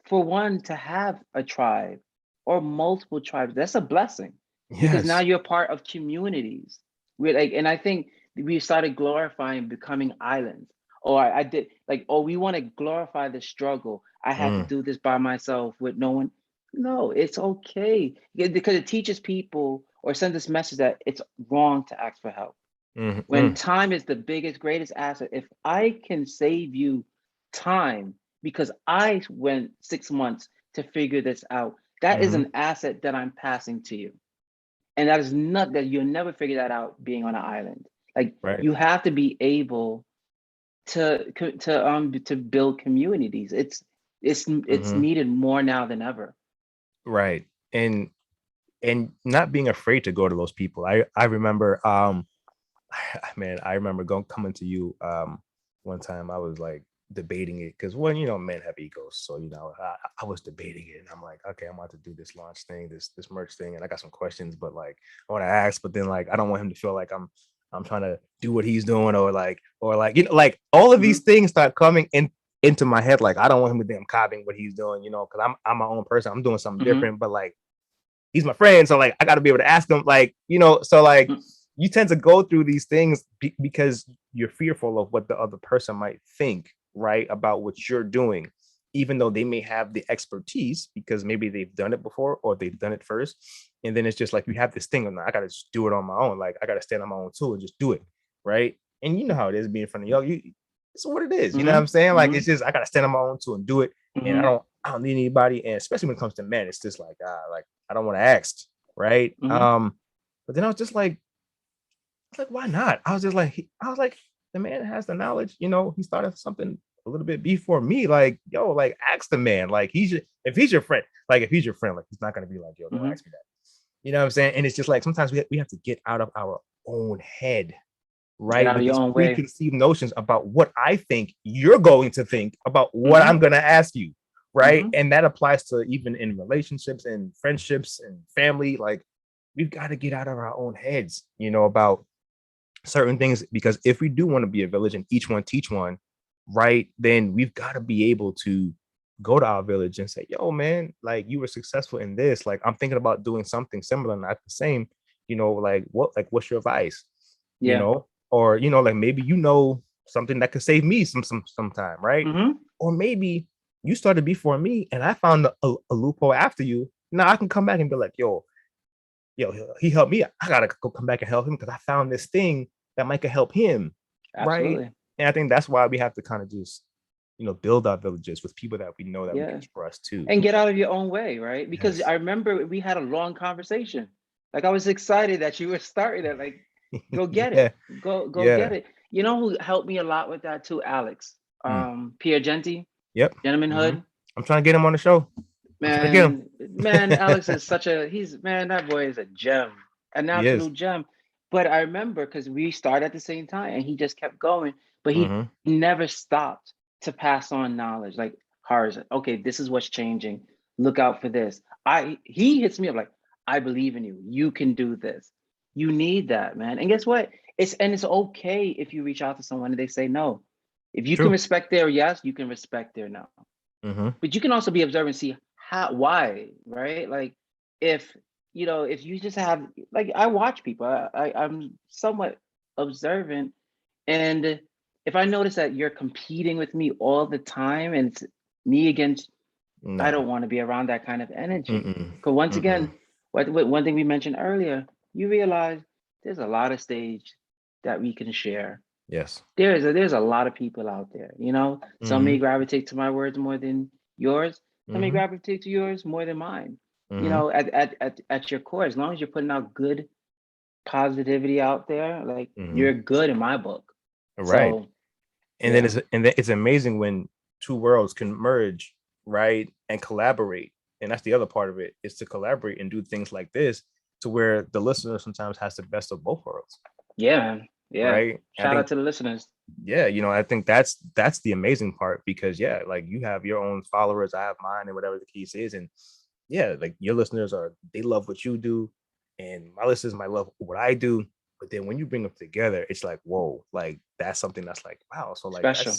for one to have a tribe or multiple tribes, that's a blessing. Because now Yes. you're part of communities. We're like, and I think we started glorifying becoming islands. Or I did like, oh, we want to glorify the struggle. I had to Mm, do this by myself with no one. No, it's okay. Because it teaches people or sends this message that it's wrong to ask for help. mm, When mm. time is the biggest, greatest asset, if I can save you time because I went 6 months to figure this out, that is Mm-hmm. an asset that I'm passing to you. And that is not that you'll never figure that out being on an island. Like Right. you have to be able to build communities. It's Mm-hmm. needed more now than ever. Right. And not being afraid to go to those people. I remember man, I remember coming to you one time. I was like debating it because when men have egos, so I was debating it, and I'm like, okay, I'm about to do this launch thing, this merch thing, and I got some questions, but like I want to ask, but then like I don't want him to feel like I'm trying to do what he's doing, or like like all of these Mhm, things start coming into my head. Like I don't want him to think I'm copying what he's doing, because I'm my own person. I'm doing something mhm, different, but like he's my friend, so like I got to be able to ask him, like so like mhm, you tend to go through these things because you're fearful of what the other person might think, right, about what you're doing, even though they may have the expertise because maybe they've done it before or they've done it first. And then it's just like you have this thing of, I gotta just do it on my own, like I gotta stand on my own too and just do it, right? And you know how it is being in front of y'all. it's what it is. You know what I'm saying? Like, it's just, I gotta stand on my own too and do it. And I don't need anybody. And especially when it comes to men, it's just like, I don't want to ask, right? But then I was just like, why not? I was just like, the man has the knowledge, he started something a little bit before me. Like, yo, like, ask the man. Like, if he's your friend, like, he's not gonna be like, yo, don't ask me that. You know what I'm saying? And it's just like, sometimes we have to get out of our own head, Get right? out With of your these own way. preconceived notions about what I think you're going to think about what I'm going to ask you, right? And that applies to even in relationships and friendships and family. Like, we've got to get out of our own heads, about certain things, because if we do want to be a village and each one teach one, right, then we've got to be able to go to our village and say, yo, man, like, you were successful in this, like, I'm thinking about doing something similar, not the same, like, what's your advice? Or like, maybe something that could save me sometime, right? Or maybe you started before me and I found a loophole after you. Now I can come back and be like, yo, he helped me. I gotta go come back and help him because I found this thing that might could help him. Absolutely. Right. And I think that's why we have to kind of just, build our villages with people that we know that we can trust too. And get out of your own way, right? Because I remember we had a long conversation. Like, I was excited that you were starting it. Like, go get it. Go get it. You know who helped me a lot with that too? Alex. Pierre Genti. Yep. Gentlemanhood. I'm trying to get him on the show. Man, Alex is that boy is a gem, an absolute gem. But I remember because we started at the same time and he just kept going, but he never stopped to pass on knowledge. Like, Harz, okay, this is what's changing. Look out for this. He hits me up like, I believe in you. You can do this. You need that, man. And guess what? It's okay if you reach out to someone and they say no. If you can respect their yes, you can respect their no. But you can also be observant and see why, right? Like, if you just have, like, I watch people, I'm somewhat observant, and if I notice that you're competing with me all the time and it's me against, I don't want to be around that kind of energy. Because once again, one thing we mentioned earlier, you realize there's a lot of stage that we can share. Yes. There's a lot of people out there, some may gravitate to my words more than yours. Some may gravitate to yours more than mine. At your core, as long as you're putting out good positivity out there, like, you're good in my book. Right. So, and then it's amazing when two worlds can merge, right, and collaborate. And that's the other part of it, is to collaborate and do things like this to where the listener sometimes has the best of both worlds. Yeah. Right. Shout out to the listeners. Yeah, I think that's the amazing part, because like, you have your own followers, I have mine, and whatever the case is, and like, your listeners they love what you do, and my listeners might love what I do. But then when you bring them together, it's like, whoa, like, that's something that's like, wow. So like, Special.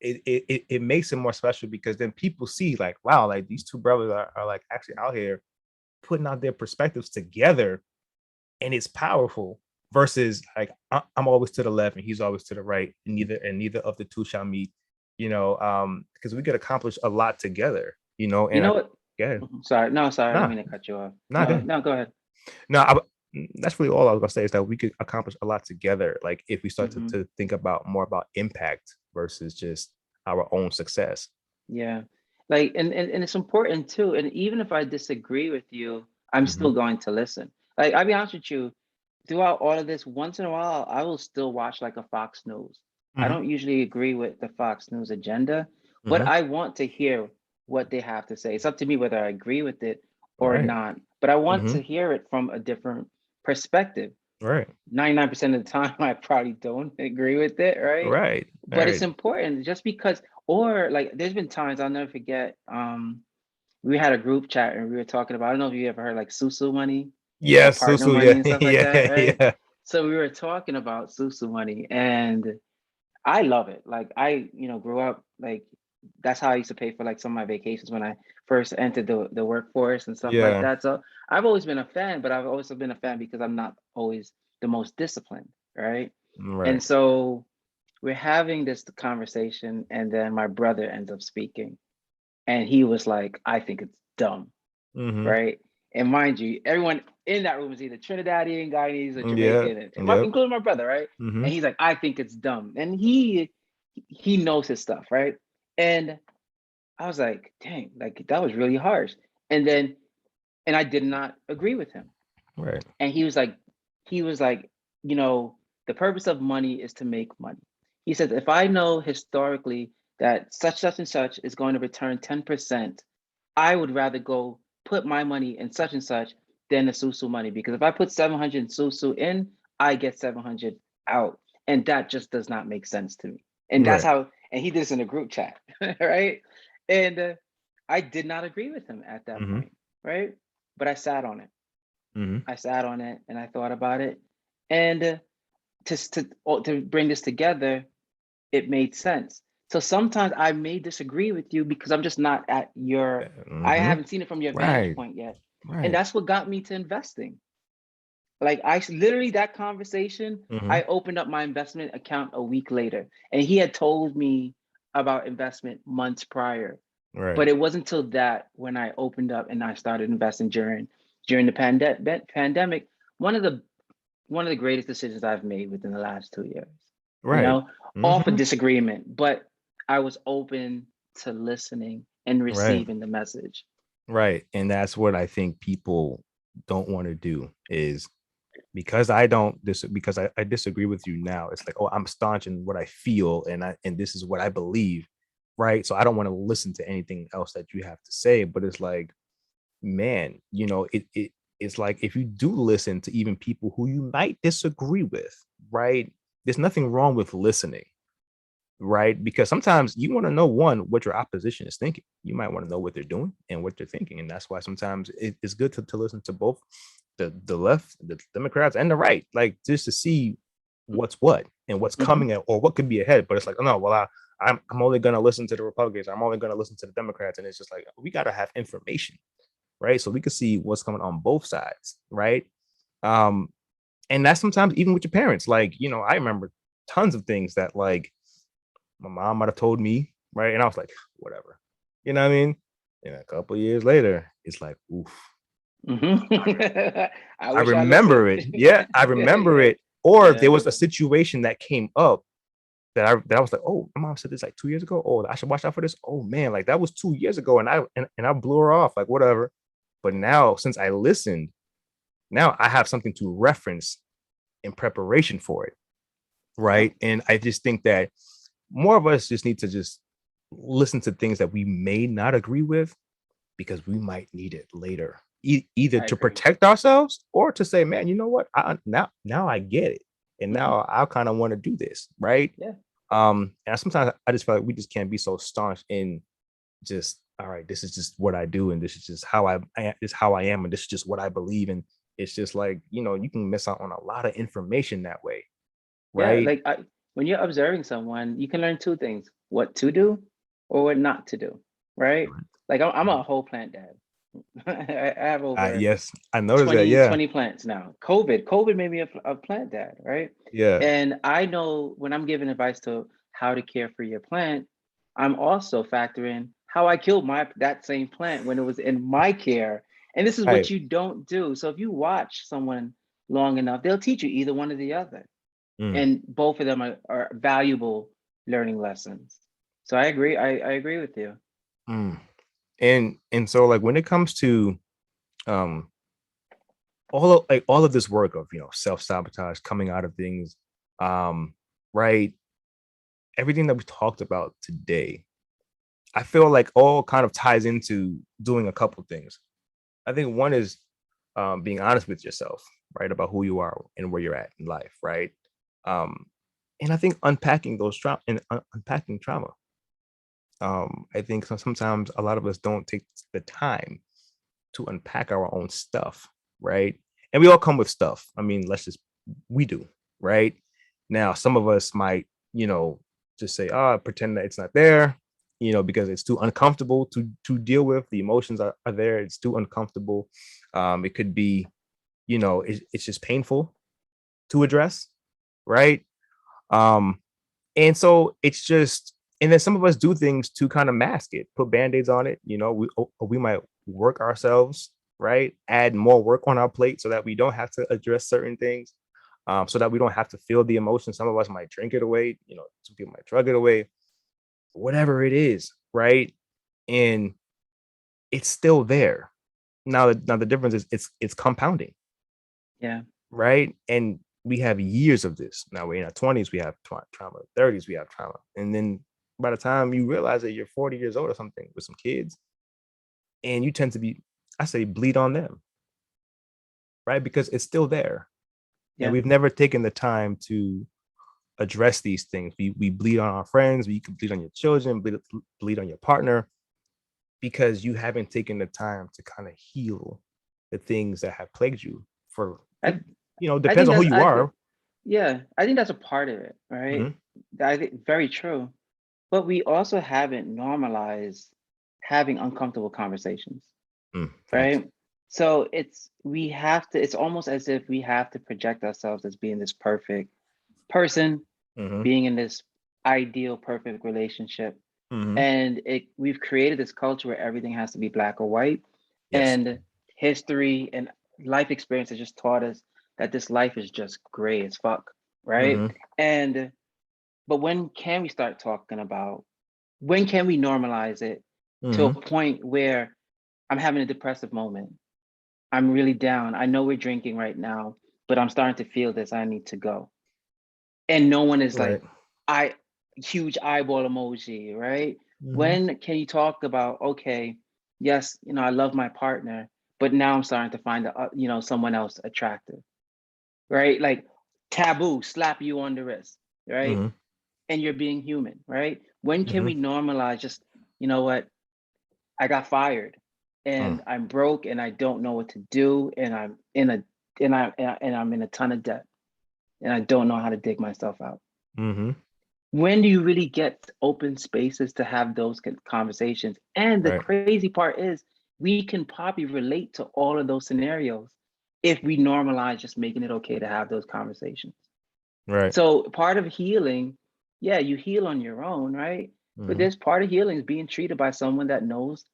It makes it more special, because then people see like, wow, like, these two brothers are like actually out here putting out their perspectives together, and it's powerful. Versus like, I'm always to the left and he's always to the right, and neither of the two shall meet. Because we could accomplish a lot together. And what? Go ahead. Sorry, I didn't mean to cut you off. No, go ahead. No, that's really all I was gonna say, is that we could accomplish a lot together, like, if we start to think about more about impact versus just our own success. Yeah, like, and it's important too. And even if I disagree with you, I'm still going to listen. Like, I'll be honest with you, throughout all of this, once in a while, I will still watch like a Fox News. I don't usually agree with the Fox News agenda, but I want to hear what they have to say. It's up to me whether I agree with it or not, but I want to hear it from a different perspective. Right. 99% of the time, I probably don't agree with it, right? Right. But it's important, just because, or like, there's been times I'll never forget. We had a group chat and we were talking about, I don't know if you ever heard like Susu money. Yes, partner Susu, money yeah, and stuff like that, right? yeah. So we were talking about Susu money, and I love it. Like, I, grew up, like, that's how I used to pay for like some of my vacations when I first entered the workforce and stuff like that. So I've always been a fan, but I've also been a fan because I'm not always the most disciplined, right? And so we're having this conversation, and then my brother ends up speaking, and he was like, I think it's dumb, right? And mind you, everyone in that room is either Trinidadian, Guyanese, or Jamaican, including my brother, right? And he's like, I think it's dumb. And he he knows his stuff, right? And I was like, dang, like that was really harsh. And then, and I did not agree with him. Right. And he was like, you know, the purpose of money is to make money. He says, if I know historically that such and such is going to return 10%, I would rather go put my money in such and such than the Susu money. Because if I put 700 in Susu in, I get 700 out. And that just does not make sense to me. And that's Right. how, and he did this in a group chat, right? And I did not agree with him at that Mm-hmm. point, right? But I sat on it. Mm-hmm. I sat on it and I thought about it. And to bring this together, it made sense. So sometimes I may disagree with you because I'm just not at your, I Mm-hmm. haven't seen it from your vantage Right. point yet. And Right. that's what got me to investing. Like literally that conversation, Mm-hmm. I opened up my investment account a week later, and he had told me about investment months prior. Right. But it wasn't until that when I opened up and I started investing during the pandemic. One of the one of the greatest decisions I've made within the last 2 years. You Right. know, off a Mm-hmm. disagreement, but I was open to listening and Right. receiving the message. Right. And that's what I think people don't want to do is because I don't because I disagree with you now. It's like, oh, I'm staunch in what I feel and this is what I believe. Right. So I don't want to listen to anything else that you have to say. But it's like, man, it's like if you do listen to even people who you might disagree with, right? There's nothing wrong with listening, right? Because sometimes you want to know one what your opposition is thinking. You might want to know what they're doing and what they're thinking, and that's why sometimes it's good to listen to both the left, the Democrats, and the right, like just to see what's what and what's Mm-hmm. coming at, or what could be ahead. But it's like, oh no, well I'm only gonna listen to the Republicans. I'm only gonna listen to the Democrats, and it's just like we gotta have information, right? So we could see what's coming on both sides, right? Um, and that's sometimes even with your parents. Like, I remember tons of things that like my mom might have told me, right? And I was like, whatever. You know what I mean? And a couple of years later, it's like, oof. Mm-hmm. I I wish I remember listened. it. Yeah, I remember Yeah. it. Or there Yeah. was a situation that came up that I was like, oh, my mom said this like 2 years ago. Oh, I should watch out for this. Oh man, like that was 2 years ago, and I blew her off, like whatever. But now, since I listened, now I have something to reference in preparation for it, Yeah. right? And I just think that more of us just need to just listen to things that we may not agree with because we might need it later, either I to agree. protect ourselves or to say, man, you know what? Now I get it, and Mm-hmm. now I kind of want to do this, right? Yeah. And sometimes I just feel like we just can't be so staunch in just, all right, this is just what I do, and this is just this is how I am, and this is just what I believe, and it's just like you can miss out on a lot of information that way, Yeah. right? When you're observing someone, you can learn two things: what to do or what not to do. Right? Like I'm a whole plant dad. I have over Yes, I noticed that. 20 Yeah, 20 plants now. COVID made me a plant dad, right? yeah, And I know when I'm giving advice to how to care for your plant, I'm also factoring how I killed my that same plant when it was in my care. And this is what right. you don't do. So if you watch someone long enough, they'll teach you either one or the other. Mm, And both of them are valuable learning lessons. So I agree. I agree with you. mm. And so like when it comes to um all of this work of self-sabotage coming out of things, um right, everything that we talked about today, I feel like all kind of ties into doing a couple things. I think one is being honest with yourself, right, about who you are and where you're at in life, right? um and I think unpacking those trauma and unpacking trauma. I think sometimes a lot of us don't take the time to unpack our own stuff, right? And we all come with stuff. I mean, we do, right? Now, some of us might, just say, pretend that it's not there, because it's too uncomfortable to deal with. The emotions are there. It's too uncomfortable. It could be, it's just painful to address, right? Um, and so it's just, and then some of us do things to kind of mask it, put band-aids on it. We might work ourselves, right? Add more work on our plate so that we don't have to address certain things. so that we don't have to feel the emotion. Some of us might drink it away, some people might drug it away, whatever it is, right? And it's still there. Now the difference is it's compounding, Yeah. right? And we have years of this. Now we're in our 20s, we have trauma, 30s, we have trauma. And then by the time you realize that you're 40 years old or something with some kids, and you tend to be, I say, bleed on them, right? Because it's still there. And Yeah. we've never taken the time to address these things. We bleed on our friends, we can bleed on your children, bleed on your partner, because you haven't taken the time to kind of heal the things that have plagued you for, I I depends think on who that's you are. yeah, I think that's a part of it, right? Mhm. I think very true. But we also haven't normalized having uncomfortable conversations, Facts. right? So it's almost as if we have to project ourselves as being this perfect person, Hmm. being in this ideal perfect relationship. Hmm. And we've created this culture where everything has to be black or white. Yes. And history and life experience has just taught us that this life is just gray as fuck, right? Hmm. And but when can we start talking about, when can we normalize it to a Hmm. point where I'm having a depressive moment? I'm really down. I know we're drinking right now, but I'm starting to feel this. I need to go. And no one is Right. like, I huge eyeball emoji, right? Hmm. When can you talk about, okay, yes, I love my partner, but now I'm starting to find someone else attractive, right? Like taboo, slap you on the wrist, right? Hmm. And you're being human, right? When can Hmm. we normalize just, you know what, I got fired Mm. and I'm broke and I don't know what to do and I'm in a and I'm in a ton of debt and I don't know how to dig myself out. Hmm. When do you really get open spaces to have those conversations? And the Right. crazy part is we can probably relate to all of those scenarios if we normalize just making it okay to have those conversations. Right. So part of healing, yeah, you heal on your own, right? But Hmm. there's part of healing is being treated by someone that knows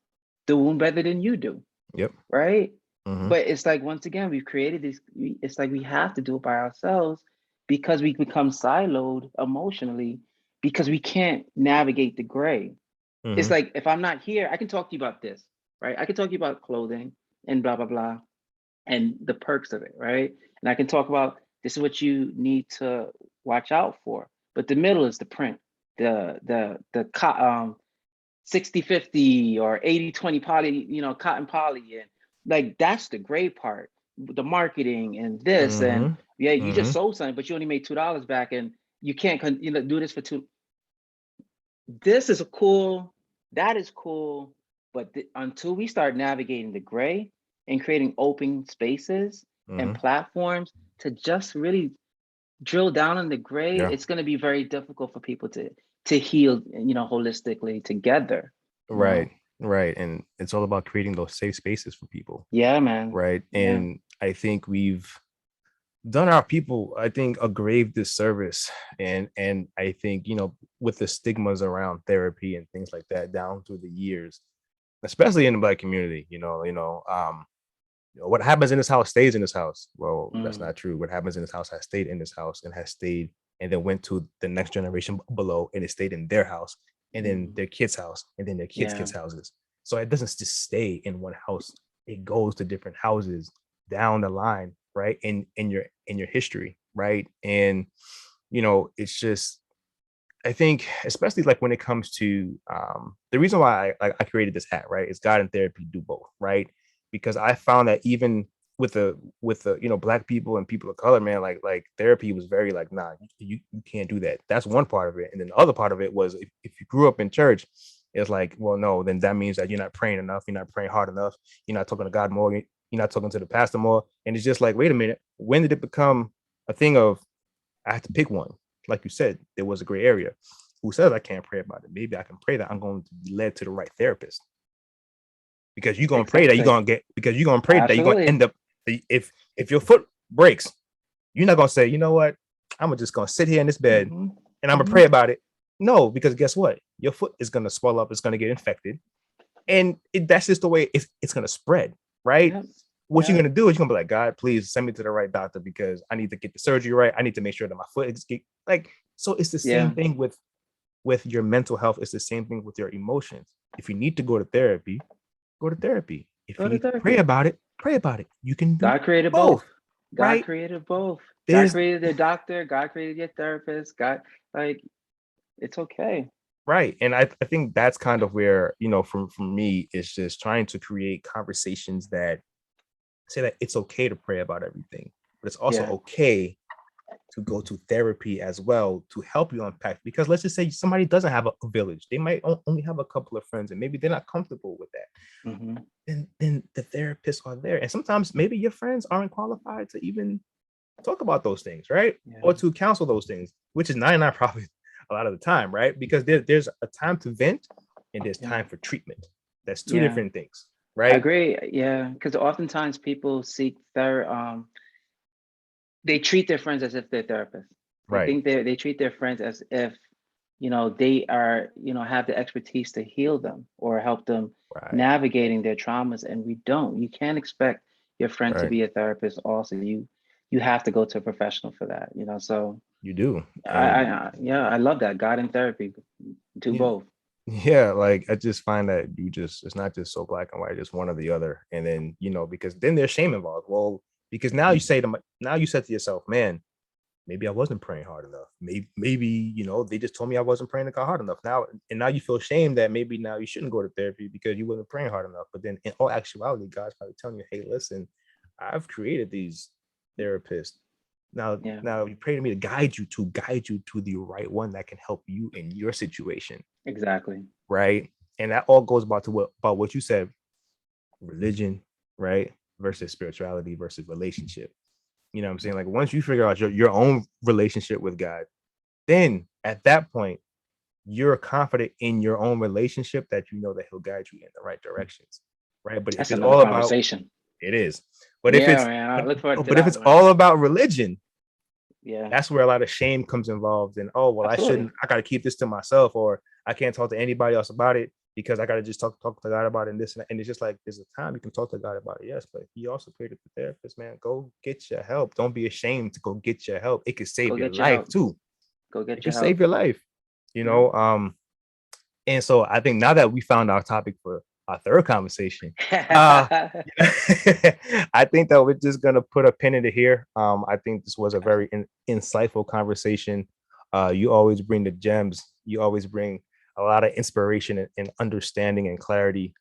the wound better than you do, Yep. right? Hmm. But it's like, once again, we've created this, it's like we have to do it by ourselves because we become siloed emotionally because we can't navigate the gray. It's Hmm. like, if I'm not here, I can talk to you about this, right? I can talk to you about clothing and blah, blah, blah, and the perks of it, right? And I can talk about this is what you need to watch out for. But the middle is the print, the 60/50 or 80/20 poly, cotton poly. And like that's the gray part, the marketing and this. And Hmm. yeah, you just Hmm. sold something, but you only made $2 back and you can't do this for two. This is a cool, that is cool. But until we start navigating the gray and creating open spaces and Hmm. platforms to just really drill down in the gray, Yeah. it's going to be very difficult for people to heal, holistically together. you Right. know Right. And it's all about creating those safe spaces for people. yeah, man. Right. Yeah. And I think we've done our people, I think, a grave disservice. And I think, with the stigmas around therapy and things like that down through the years, especially in the Black community, what happens in this house stays in this house. Well, that's Mm, not true. What happens in this house has stayed in this house and has stayed and then went to the next generation below and it stayed in their house and then mm, their kids' house and then their kids' yeah. kids' houses. So it doesn't just stay in one house. It goes to different houses down the line, right? In your history, right? And it's just, I think, especially like when it comes to the reason why I created this hat, right? Is God and therapy do both, right? Because I found that even with the Black people and people of color, man, like therapy was very like, nah, you can't do that. That's one part of it, and then the other part of it was if you grew up in church, it's like, well, no, then that means that you're not praying enough, you're not praying hard enough, you're not talking to God more, you're not talking to the pastor more, and it's just like, wait a minute, when did it become a thing of I have to pick one? Like you said, there was a gray area. Who says I can't pray about it? Maybe I can pray that I'm going to be led to the right therapist. Because you're gonna pray that you're Exactly. gonna get because you're gonna pray that you're gonna Absolutely. end up if your foot breaks, you're not gonna say, you know what, I'm just gonna sit here in this bed Hmm. and I'm gonna Hmm. pray about it. No, because guess what? Your foot is gonna swell up, it's gonna get infected, and that's just the way it's gonna spread, right? Yeah. what you're Yeah. gonna do is you're gonna be like, God, please send me to the right doctor because I need to get the surgery right. I need to make sure that my foot is like. So it's the Yeah. same thing with your mental health. It's the same thing with your emotions. If you need to go to therapy, go to therapy. If Go you to need to pray therapy. about it, pray about it. You can do God created both. both, God right? created both. God There's created the doctor. God created your therapist. God, like, it's okay. right. And I think that's kind of where, from me, it's just trying to create conversations that say that it's okay to pray about everything, but it's also Yeah. okay to go to therapy as well to help you unpack. Because let's just say somebody doesn't have a village, they might only have a couple of friends, and maybe they're not comfortable with that. Hmm. Then the therapists are there, and sometimes maybe your friends aren't qualified to even talk about those things, right? Yeah. Or to counsel those things, which is 99 probably a lot of the time, right? Because there's a time to vent and there's Yeah. time for treatment. That's two Yeah. different things, I right? agree. Yeah. Because oftentimes people seek they treat their friends as if they're therapists. They Right, think they treat their friends as if, they are, have the expertise to heal them or help them right, navigating their traumas. And we don't. You can't expect your friend to right. be a therapist also. You have to go to a professional for that, So You do. And yeah, I love that. God and therapy. Do yeah, both. yeah, like I just find that it's not just so black and white, just one or the other. And then, because then there's shame involved. Well, because now you said to yourself, man, maybe I wasn't praying hard enough. Maybe, they just told me I wasn't praying hard enough. Now you feel shame that maybe now you shouldn't go to therapy because you wasn't praying hard enough. But then in all actuality, God's probably telling you, hey, listen, I've created these therapists. Yeah, Now you pray to me to guide you to the right one that can help you in your situation, exactly. right? And that all goes about what you said, religion, right? Versus spirituality versus relationship. You know what I'm saying? Like once you figure out your own relationship with God, then at that point, you're confident in your own relationship that you know that he'll guide you in the right directions. Right. But if That's it's another all about conversation. it is. But if Yeah, it's man. I look forward to but if that it's one. all about religion, Yeah, that's where a lot of shame comes involved. And oh, well, absolutely. I gotta keep this to myself, or I can't talk to anybody else about it because I gotta just talk to God about it and this and that. And it's just like there's a time you can talk to God about it, yes, but he also created the therapist, man. Go get your help. Don't be ashamed to go get your help. It could Go save your get your life help. too. Go It get could your save help. your life, you Yeah. know. And so I think now that we found our topic for our third conversation, uh, I think that we're just gonna put a pin in it here. I think this was a very insightful conversation. You always bring the gems. You always bring a lot of inspiration and understanding and clarity.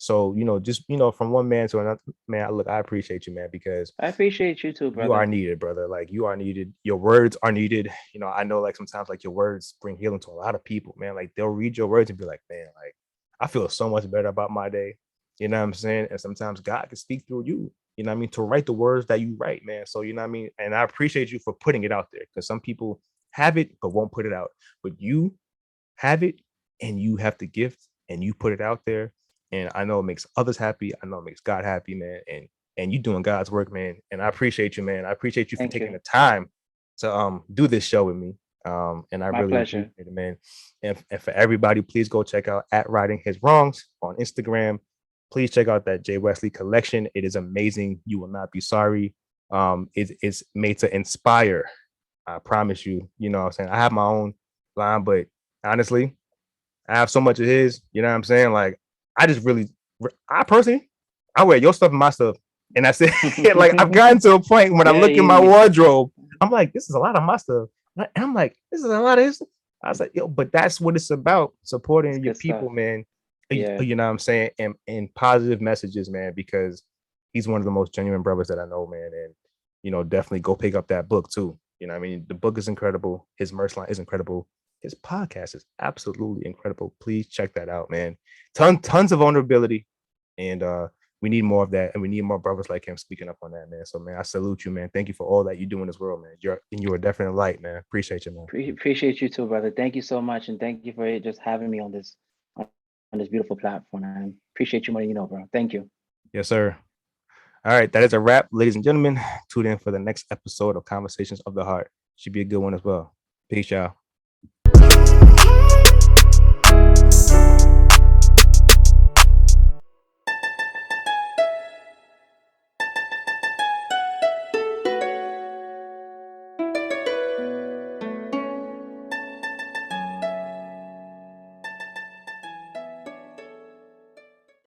So just from one man to another man, look, I appreciate you, man, because I appreciate you too, you are brother. needed, brother. Like you are needed. Your words are needed. I know like sometimes like your words bring healing to a lot of people, man. Like they'll read your words and be like, man, like I feel so much better about my day. You know what I'm saying? And sometimes God can speak through you, you know what I mean, to write the words that you write, man. So you know what I mean? And I appreciate you for putting it out there because some people have it but won't put it out. But you have it and you have the gift and you put it out there. And I know it makes others happy. I know it makes God happy, man. And you doing God's work, man. And I appreciate you, man. I appreciate you for Thank taking you. the time to do this show with me. And I My really pleasure. appreciate it, man. And for everybody, please go check out at Writing His Wrongs on Instagram. Please check out that J Wesley collection. It is amazing. You will not be sorry. It's made to inspire. I promise you. You know what I'm saying? I have my own line, but honestly, I have so much of his, you know what I'm saying? Like, I just really, I personally, I wear your stuff and my stuff. And that's it. Like, I've gotten to a point when I Yeah, look in my you, wardrobe, I'm like, this is a lot of my stuff. And I'm like, this is a lot of his. I was like, yo, but that's what it's about, it's supporting your good stuff. people, man. Yeah. You know what I'm saying? And positive messages, man, because he's one of the most genuine brothers that I know, man. And, definitely go pick up that book too. You know what I mean? The book is incredible. His merch line is incredible. His podcast is absolutely incredible. Please check that out, man. Tons of vulnerability, and we need more of that, and we need more brothers like him speaking up on that, man. So, man, I salute you, man. Thank you for all that you do in this world, man. You're a definite light, man. Appreciate you, man. Appreciate you too, brother. Thank you so much, and thank you for just having me on this beautiful platform. I appreciate you more than you know, bro. Thank you. Yes, sir. All right, that is a wrap, ladies and gentlemen. Tune in for the next episode of Conversations of the Heart. Should be a good one as well. Peace, y'all.